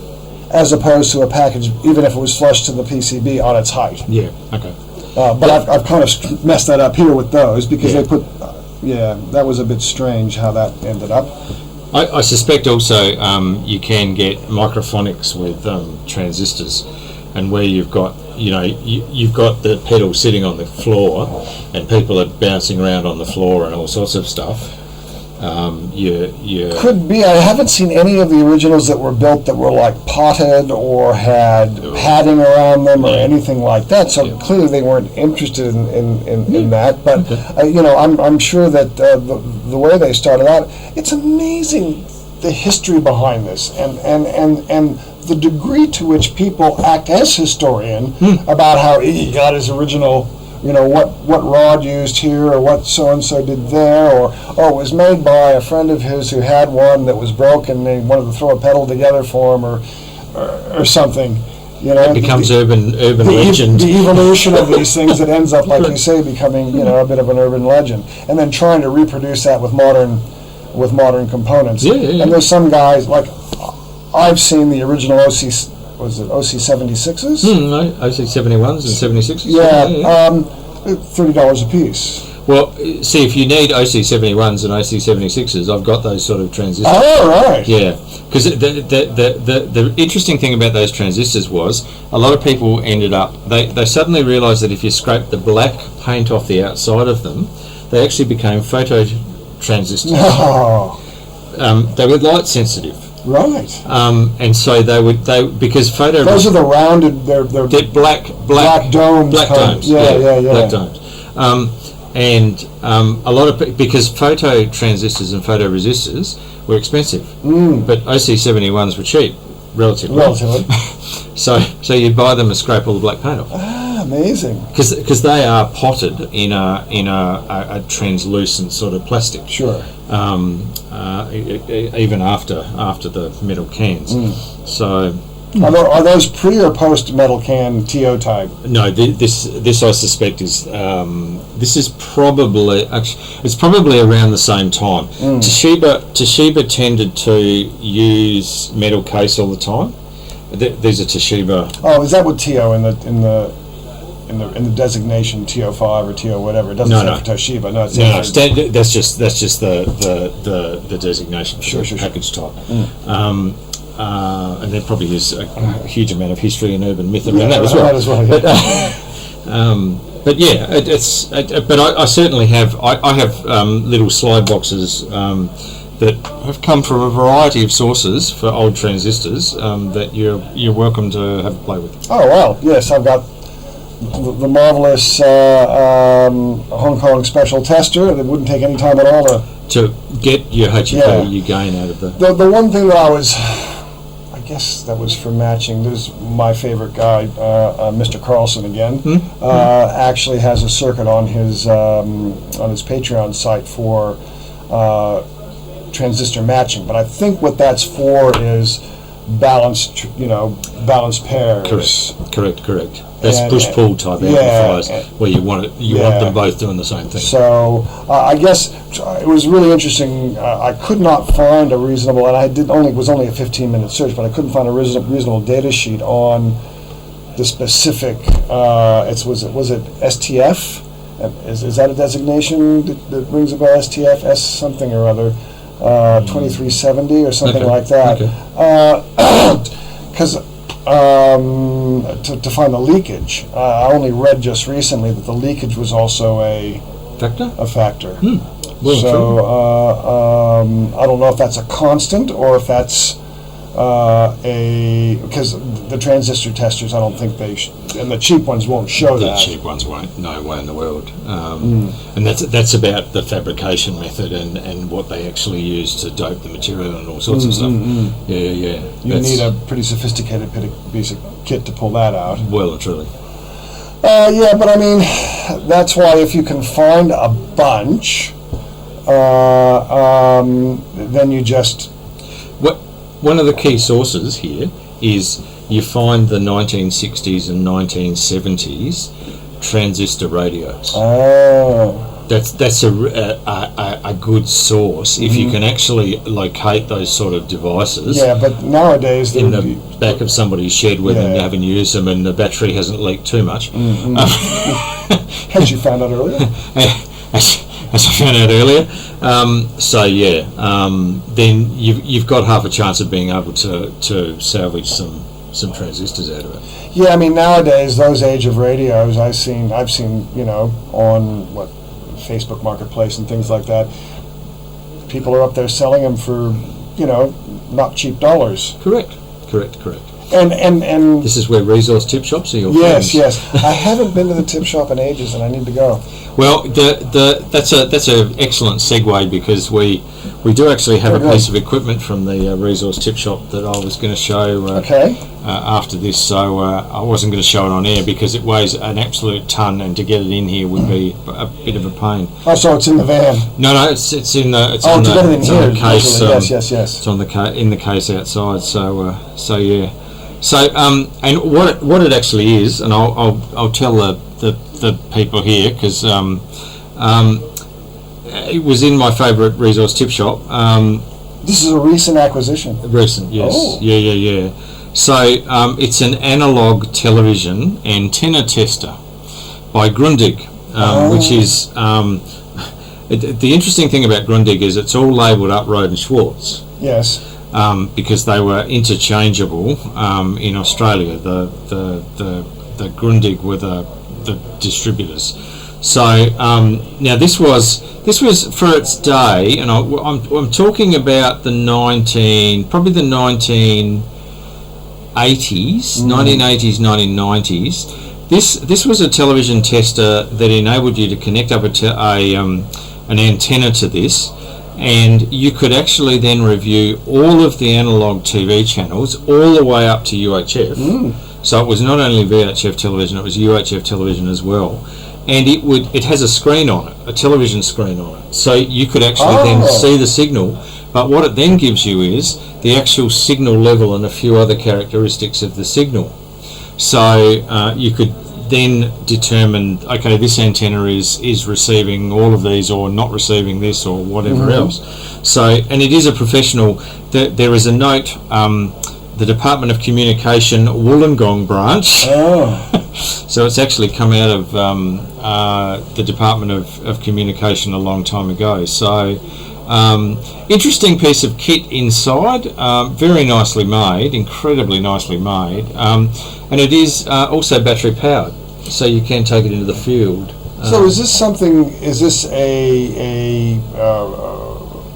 as opposed to a package, even if it was flush to the PCB, on its height. Yeah, okay. But I've kind of messed that up here with those because they put, that was a bit strange how that ended up. I suspect also you can get microphonics with transistors, and where you've got, you've got the pedal sitting on the floor, and people are bouncing around on the floor and all sorts of stuff. Could be. I haven't seen any of the originals that were built that were like potted or had padding around them or anything like that. So clearly they weren't interested in that. But I'm sure that the way they started out, it's amazing the history behind this and the degree to which people act as historian about how he got his original. What Rod used here, or what so-and-so did there, or it was made by a friend of his who had one that was broken and they wanted to throw a pedal together for him, or something. It becomes urban legend. The evolution of these things that ends up, like you say, becoming a bit of an urban legend, and then trying to reproduce that with modern components. And there's some guys, like I've seen the original OC. Was it OC76s? No, OC71s and 76s. $30 a piece. Well, see, if you need OC71s and OC76s, I've got those sort of transistors. Oh, right. Yeah, because the interesting thing about those transistors was a lot of people ended up, they suddenly realised that if you scrape the black paint off the outside of them, they actually became photo transistors. Oh, They were light sensitive. right. And so because photo... Those are the rounded, they're black domes. Black domes. Yeah. Black domes. And a lot of because photo transistors and photoresistors were expensive, but OC71s were cheap, relatively. So you'd buy them and scrape all the black paint off. Ah, amazing. Because they are potted in a translucent sort of plastic. Sure. Even after the metal cans. So. Are those pre or post metal can TO type? No, this I suspect is this is probably it's probably around the same time. Toshiba tended to use metal case all the time. These are Toshiba. Oh, is that what TO in the designation TO5 or TO whatever? It doesn't stand for Toshiba. No, that's just the designation. Sure. Package type. And there probably is a huge amount of history and urban myth around that as well. But yeah, but I certainly have. I have little slide boxes that have come from a variety of sources for old transistors that you're welcome to have a play with. Oh wow! Yes, I've got the marvelous Hong Kong special tester. That wouldn't take any time at all to get your HEP you gain out of the one thing that I guess that was for matching. There's my favorite guy, Mr. Carlson again. Actually has a circuit on his Patreon site for transistor matching. But I think what that's for is balanced pairs. Correct. That's push-pull type amplifiers where you want them both doing the same thing. So I guess it was really interesting. I could not find a reasonable, and it was only a 15-minute search, but I couldn't find a reasonable data sheet on the specific. Was it STF? Is that a designation that rings a bell? STF, S something or other, 2370 or something like that. Because. To find the leakage. I only read just recently that the leakage was also a factor. So I don't know if that's a constant or if that's because the transistor testers, I don't think and the cheap ones won't show that. The cheap ones won't. No way in the world. And that's about the fabrication method and what they actually use to dope the material and all sorts of stuff. Yeah. You need a pretty sophisticated piece of kit to pull that out. Well and truly. But I mean, that's why if you can find a bunch, then you just... One of the key sources here is you find the 1960s and 1970s transistor radios. Oh. That's a good source if you can actually locate those sort of devices. Yeah, but nowadays in the back of somebody's shed where they haven't used them and the battery hasn't leaked too much. As you found out earlier. As I found out earlier. Then you've got half a chance of being able to salvage some transistors out of it. Yeah, I mean nowadays those age of radios I've seen on Facebook Marketplace and things like that. People are up there selling them for not cheap dollars. Correct. And this is where resource tip shops are your friends. Yes. I haven't been to the tip shop in ages, and I need to go. Well, that's an excellent segue because we do actually have a piece of equipment from the resource tip shop that I was going to show after this. So I wasn't going to show it on air because it weighs an absolute ton, and to get it in here would be a bit of a pain. Oh, so it's in the van? No, it's in the to get it in here, the case. Yes. It's on in the case outside. So yeah. So and what it actually is, and I'll tell the people here because it was in my favourite resource tip shop. This is a recent acquisition. Recent, yes. Oh. Yeah. So it's an analog television antenna tester by Grundig. which is the interesting thing about Grundig is it's all labelled Uproad and Schwartz. Yes. Because they were interchangeable in Australia. The Grundig were the distributors. So now this was for its day, and I'm talking about the 1980s, 1990s. This was a television tester that enabled you to connect up an antenna to this, and you could actually then review all of the analog TV channels all the way up to UHF. So it was not only VHF television, it was UHF television as well. And it has a screen on it, a television screen on it. So you could actually then see the signal, but what it then gives you is the actual signal level and a few other characteristics of the signal. So you could then determine, okay, this antenna is receiving all of these or not receiving this or whatever else. So, and it is a professional, there is a note, the Department of Communication Wollongong branch. So it's actually come out of the Department of Communication a long time ago. So interesting piece of kit inside, very nicely made, incredibly nicely made, and it is also battery powered, so you can take it into the field. So is this a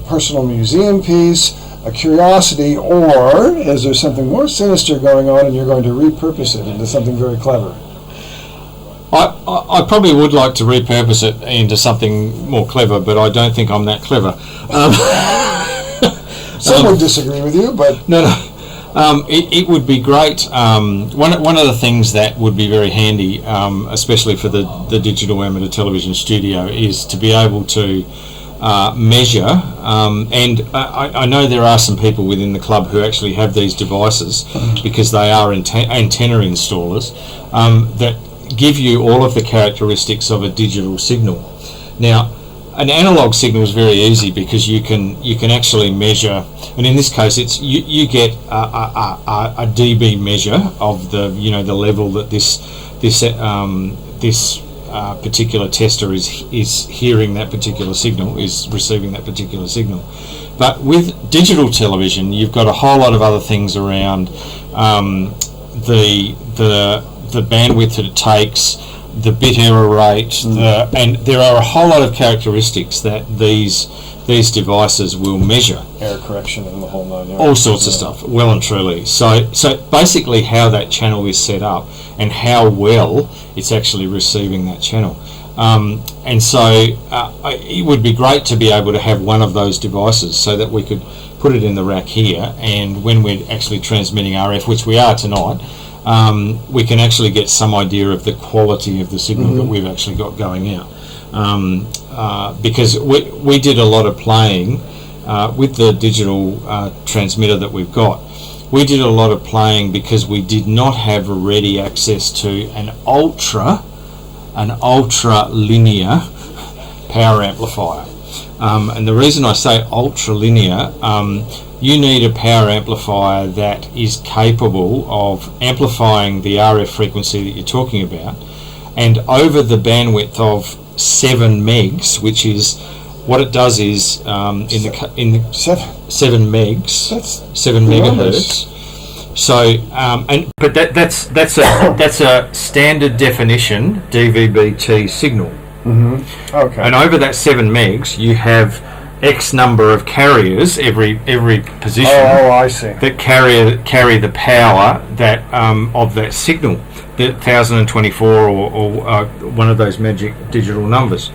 personal museum piece, a curiosity, or is there something more sinister going on and you're going to repurpose it into something very clever? I probably would like to repurpose it into something more clever, but I don't think I'm that clever. Some would disagree with you, but... No. It would be great. One of the things that would be very handy, especially for the digital amateur television studio, is to be able to measure, and I know there are some people within the club who actually have these devices because they are antenna installers that give you all of the characteristics of a digital signal. Now, an analog signal is very easy because you can actually measure, and in this case, it's you get a dB measure of the the level that this particular tester is hearing that particular signal, is receiving that particular signal. But with digital television, you've got a whole lot of other things around the bandwidth that it takes, the bit error rate, and there are a whole lot of characteristics that these devices will measure. Error correction and the whole nine yards. All sorts of stuff, well and truly. So basically how that channel is set up and how well it's actually receiving that channel. And so it would be great to be able to have one of those devices so that we could put it in the rack here, and when we're actually transmitting RF, which we are tonight, we can actually get some idea of the quality of the signal that we've actually got going out. Because we did a lot of playing with the digital transmitter that we've got. We did a lot of playing because we did not have ready access to an ultra linear power amplifier. And the reason I say ultra linear, you need a power amplifier that is capable of amplifying the RF frequency that you're talking about, and over the bandwidth of 7 megs, which is what it does is in the 7 megs, That's 7 megahertz. So but that's a standard definition DVB-T signal. Okay. And over that 7 megs, you have X number of carriers every position. I see. That carry the power that of that signal, the 1024 or one of those magic digital numbers.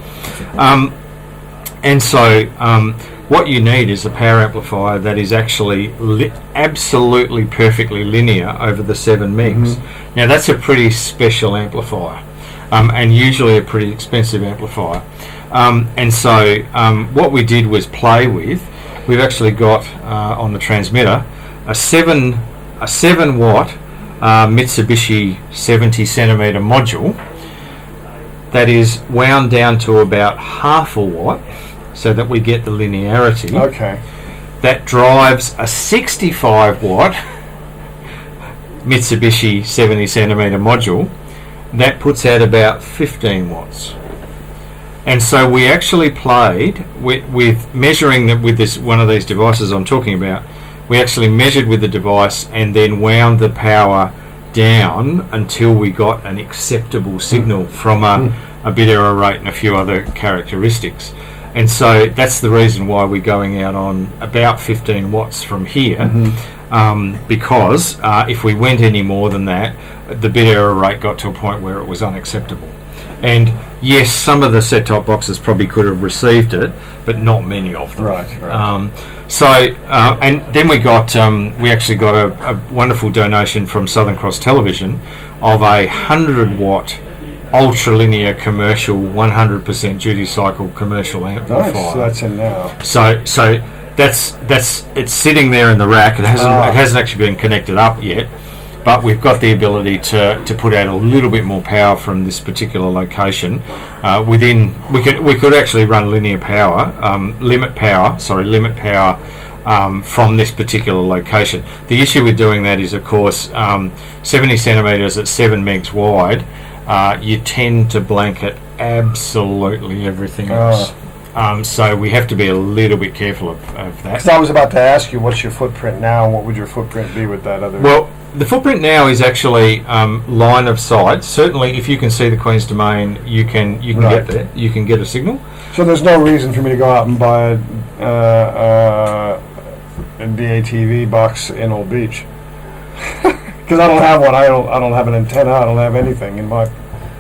And so what you need is a power amplifier that is actually absolutely perfectly linear over the 7 megs. Now that's a pretty special amplifier, and usually a pretty expensive amplifier. And so what we did was play with. We've actually got on the transmitter a 7 watt Mitsubishi 70 centimeter module that is wound down to about half a watt, so that we get the linearity. Okay. That drives a 65 watt Mitsubishi 70 centimeter module that puts out about 15 watts. And so we actually played with measuring that with this one of these devices I'm talking about. We actually measured with the device and then wound the power down until we got an acceptable signal from a bit error rate and a few other characteristics. And so that's the reason why we're going out on about 15 watts from here, because if we went any more than that, the bit error rate got to a point where it was unacceptable. And yes, some of the set-top boxes probably could have received it, but not many of them. Right. And then we actually got a wonderful donation from Southern Cross Television of a 100-watt ultra-linear commercial 100% duty cycle commercial amplifier. Nice. So that's in now. So that's it's sitting there in the rack. It hasn't actually been connected up yet. But we've got the ability to put out a little bit more power from this particular location. We could actually run limit power from this particular location. The issue with doing that is, of course, 70 centimetres at 7 megs wide. You tend to blanket absolutely everything else. So we have to be a little bit careful of that. So I was about to ask you, what's your footprint now, and what would your footprint be with that other? Well, the footprint now is actually line of sight. Certainly, if you can see the Queen's Domain, you can get there. You can get a signal. So there's no reason for me to go out and buy a DATV box in Old Beach, because I don't have one. I don't have an antenna. I don't have anything in my.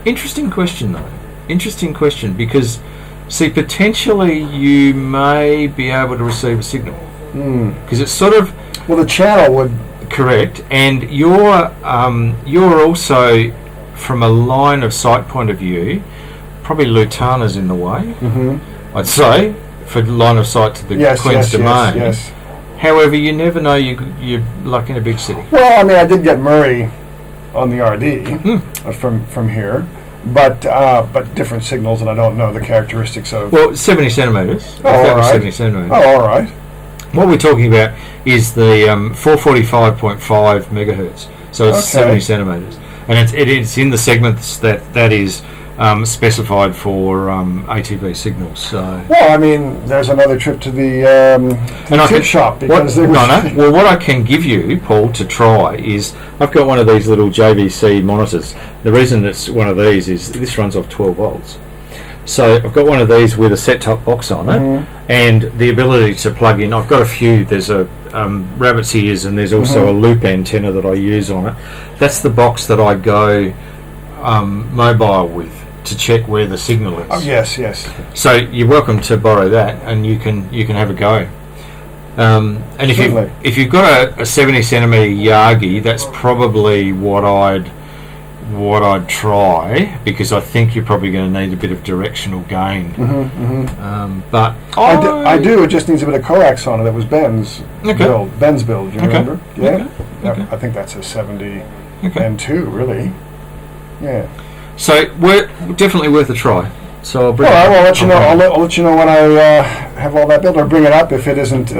Interesting question, though. Interesting question, because see, potentially you may be able to receive a signal because it's sort of the channel would. Correct, and you're also, from a line of sight point of view, probably Lutana's in the way. I'd say for line of sight to the Queen's Domain. Yes. However, you never know. You're like in a big city. Well, I mean, I did get Murray on the RD from here, but different signals, and I don't know the characteristics of. Well, 70 centimetres. Oh, all right. 70 centimetres. Oh, all right. What we're talking about is the 445.5 megahertz. So it's 70 centimetres, and it's in the segments that is specified for ATV signals. So. Well, I mean, there's another trip to the tip shop because Well, what I can give you, Paul, to try is I've got one of these little JVC monitors. The reason it's one of these is this runs off 12 volts. So I've got one of these with a set-top box on it, and the ability to plug in. I've got a few. There's a rabbit's ears, and there's also a loop antenna that I use on it. That's the box that I go mobile with to check where the signal is. Oh, yes. So you're welcome to borrow that, and you can have a go. And if you've got a 70 centimetre Yagi, that's probably what I'd try, because I think you're probably going to need a bit of directional gain. But I do. It just needs a bit of coax on it. That was Ben's build. Ben's build. Do you remember? Yeah. I think that's a 70 and 2, really. Yeah. So we're definitely worth a try. So I'll bring. I'll let you know. I'll let you know when I have all that built, or bring it up if it isn't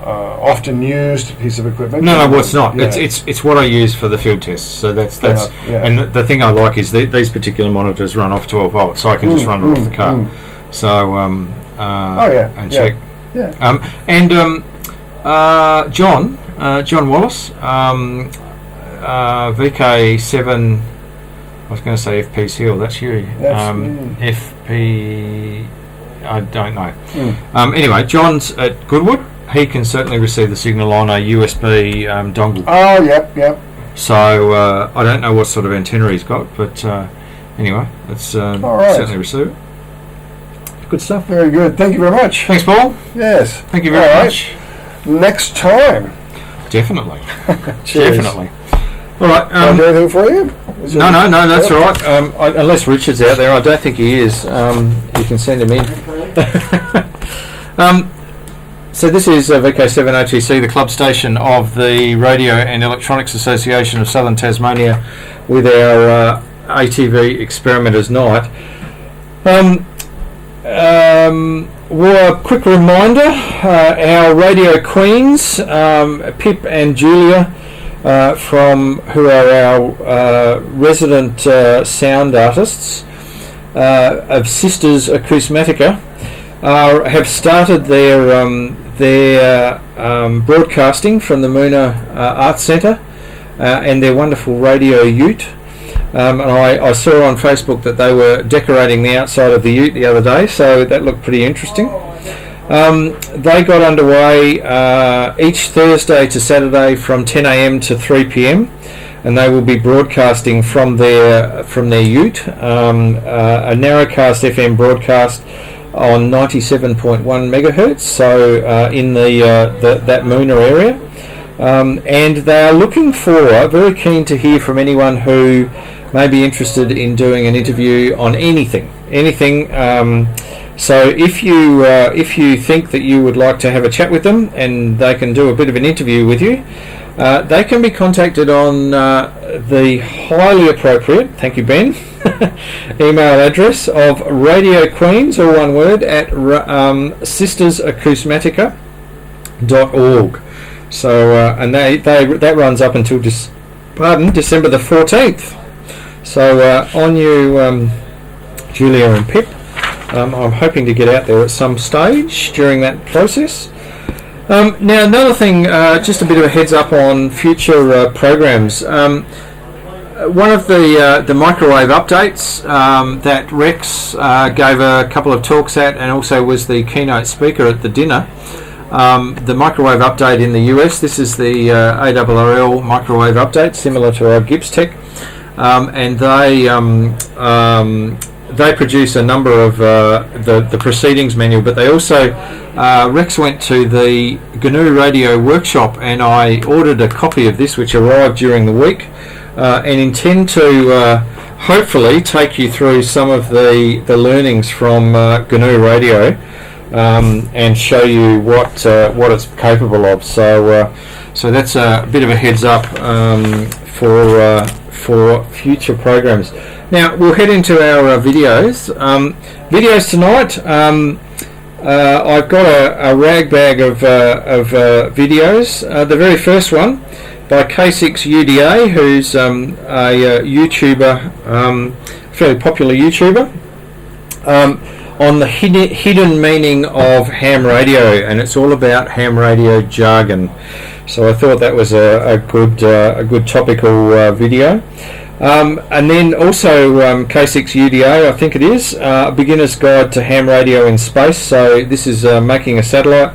often used piece of equipment. No, well, it's not. Yeah. It's what I use for the field tests. So that's and the thing I like is these particular monitors run off 12 volts, so I can just run it off the car. So and check. Yeah. John Wallace, VK7. I was going to say FPCL. That's you. FP. I don't know. Anyway, John's at Goodwood. He can certainly receive the signal on a USB dongle. Oh, yep. So I don't know what sort of antenna he's got, but anyway, let's certainly receive it. Good stuff. Very good. Thank you very much. Thanks, Paul. Yes. Thank you very much. Next time. Definitely. Cheers. Definitely. All right. Do anything for you? No, that's all right. Unless Richard's out there, I don't think he is. You can send him in. So this is VK7OTC, the club station of the Radio and Electronics Association of Southern Tasmania, with our ATV Experimenters Night. Well, a quick reminder, our radio queens, Pip and Julia, who are our resident sound artists, of Sisters Acousmatica have started their broadcasting from the Moona Arts Centre and their wonderful radio ute. And I saw on Facebook that they were decorating the outside of the ute the other day, so that looked pretty interesting. They got underway each Thursday to Saturday from 10 a.m. to 3 p.m. and they will be broadcasting from their ute, a narrowcast FM broadcast on 97.1 megahertz, so in that Moona area. And they are looking for, very keen to hear from anyone who may be interested in doing an interview on anything. So if you think that you would like to have a chat with them and they can do a bit of an interview with you, they can be contacted on the highly appropriate, thank you Ben, email address of Radio Queens, all one word, at sistersacousmatica.org. So and that runs up until December the 14th. So on you, Julia and Pip. I'm hoping to get out there at some stage during that process. Now another thing, just a bit of a heads up on future programs. One of the microwave updates that Rex gave a couple of talks at and also was the keynote speaker at the dinner. The microwave update in the US, this is the ARRL microwave update, similar to our Gibbs Tech, and they produce a number of the proceedings manual, but they also Rex went to the GNU Radio workshop and I ordered a copy of this which arrived during the week, and intend to hopefully take you through some of the learnings from GNU Radio and show you what it's capable of. So that's a bit of a heads up for future programs. Now we'll head into our videos. Videos tonight. I've got a rag bag of videos. The very first one by K6UDA, who's a YouTuber, fairly popular YouTuber, on the hidden meaning of ham radio, and it's all about ham radio jargon. So I thought that was a good topical video. And then also K6UDA, I think it is, a beginner's guide to ham radio in space. So this is making a satellite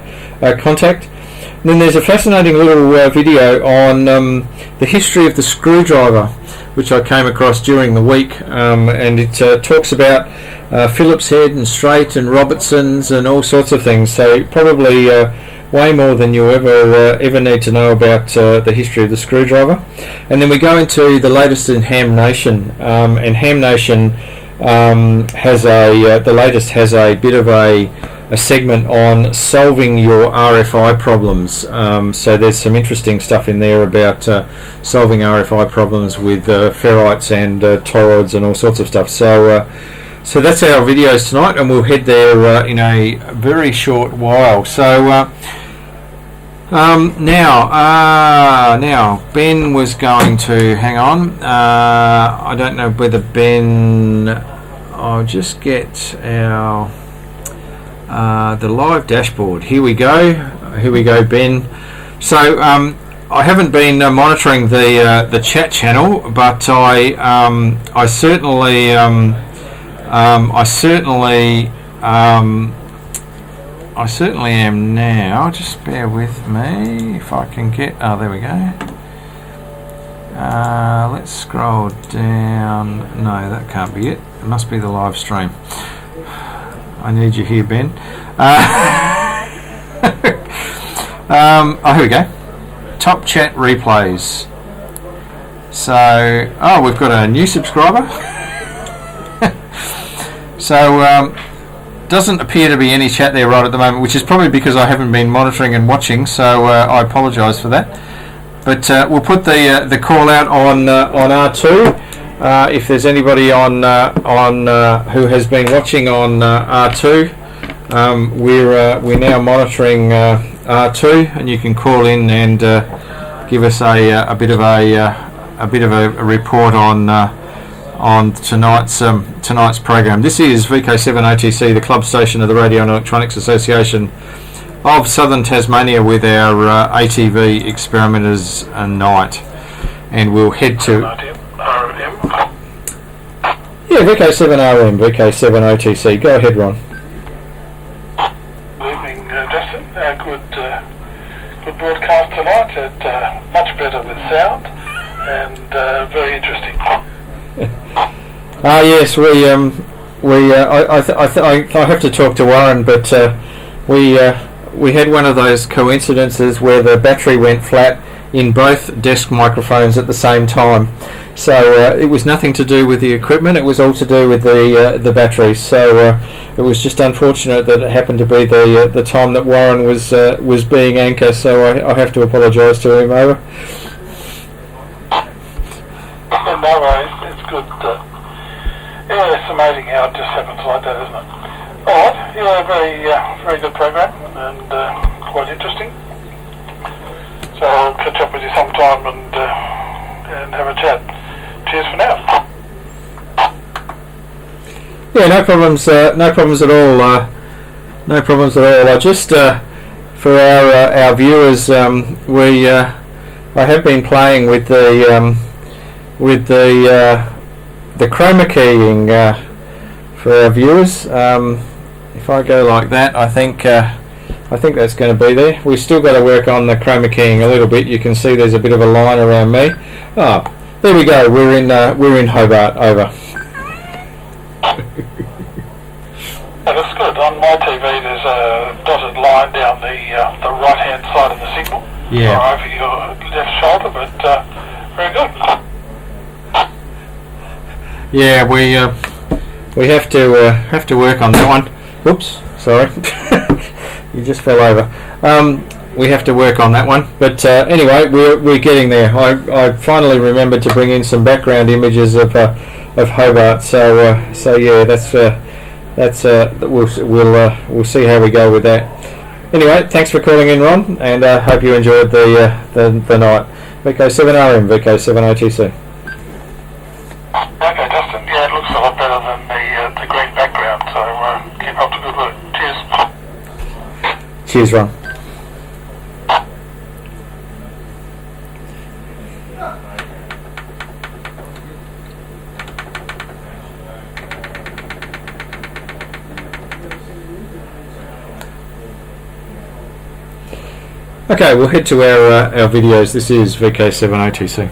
contact. And then there's a fascinating little video on the history of the screwdriver, which I came across during the week, and it talks about Phillips head and Straight and Robertsons and all sorts of things. So probably way more than you ever need to know about the history of the screwdriver. And then we go into the latest in Ham Nation, and Ham Nation has the latest has a bit of a segment on solving your RFI problems. So there's some interesting stuff in there about solving RFI problems with ferrites and toroids and all sorts of stuff. So that's our videos tonight, and we'll head there in a very short while. So now Ben was going to hang on. I don't know whether Ben. I'll just get our the live dashboard. Here we go, Ben. So I haven't been monitoring the chat channel, but I certainly am now. Just bear with me if I can get. Oh, there we go. Let's scroll down. No, that can't be it. It must be the live stream. I need you here, Ben. Here we go. Top chat replays. So, we've got a new subscriber. So, doesn't appear to be any chat there right at the moment, which is probably because I haven't been monitoring and watching. So I apologise for that. But we'll put the call out on R2. If there's anybody on who has been watching on R2, we're now monitoring R2, and you can call in and give us a bit of a report on on tonight's program. This is VK7OTC, the club station of the Radio and Electronics Association of Southern Tasmania, with our ATV Experimenters Night, and we'll head to VK7RM, VK7OTC. Go ahead, Ron. Good evening, Justin. Good broadcast tonight. Much better with sound and very interesting. Yes, I have to talk to Warren, but we had one of those coincidences where the battery went flat in both desk microphones at the same time. So it was nothing to do with the equipment; it was all to do with the batteries. So it was just unfortunate that it happened to be the time that Warren was being anchor. So I have to apologise to him. Over. No worries, it's good. Yeah, it's amazing how it just happens like that, isn't it? Alright, yeah, very good program and quite interesting. So I'll catch up with you sometime and have a chat. Cheers for now. Yeah, no problems at all. No problems at all. I just for our viewers, I have been playing with the chroma keying for our viewers. If I go like that, I think that's going to be there. We've still got to work on the chroma keying a little bit. You can see there's a bit of a line around me. Oh, there we go. We're in Hobart. Over. That's good. On my TV, there's a dotted line down the right-hand side of the signal. Yeah. Or over your left shoulder, but very good. Yeah, we have to work on that one. Oops, sorry, you just fell over. We have to work on that one, but anyway, we're getting there. I finally remembered to bring in some background images of Hobart. So yeah, we'll see how we go with that. Anyway, thanks for calling in, Ron, and hope you enjoyed the night. VK7RM, VK7OTC. Okay, Justin. Yeah, it looks a lot better than the green background, so keep up the good work. Cheers. Cheers, Ron. Okay, we'll head to our videos. This is VK7OTC.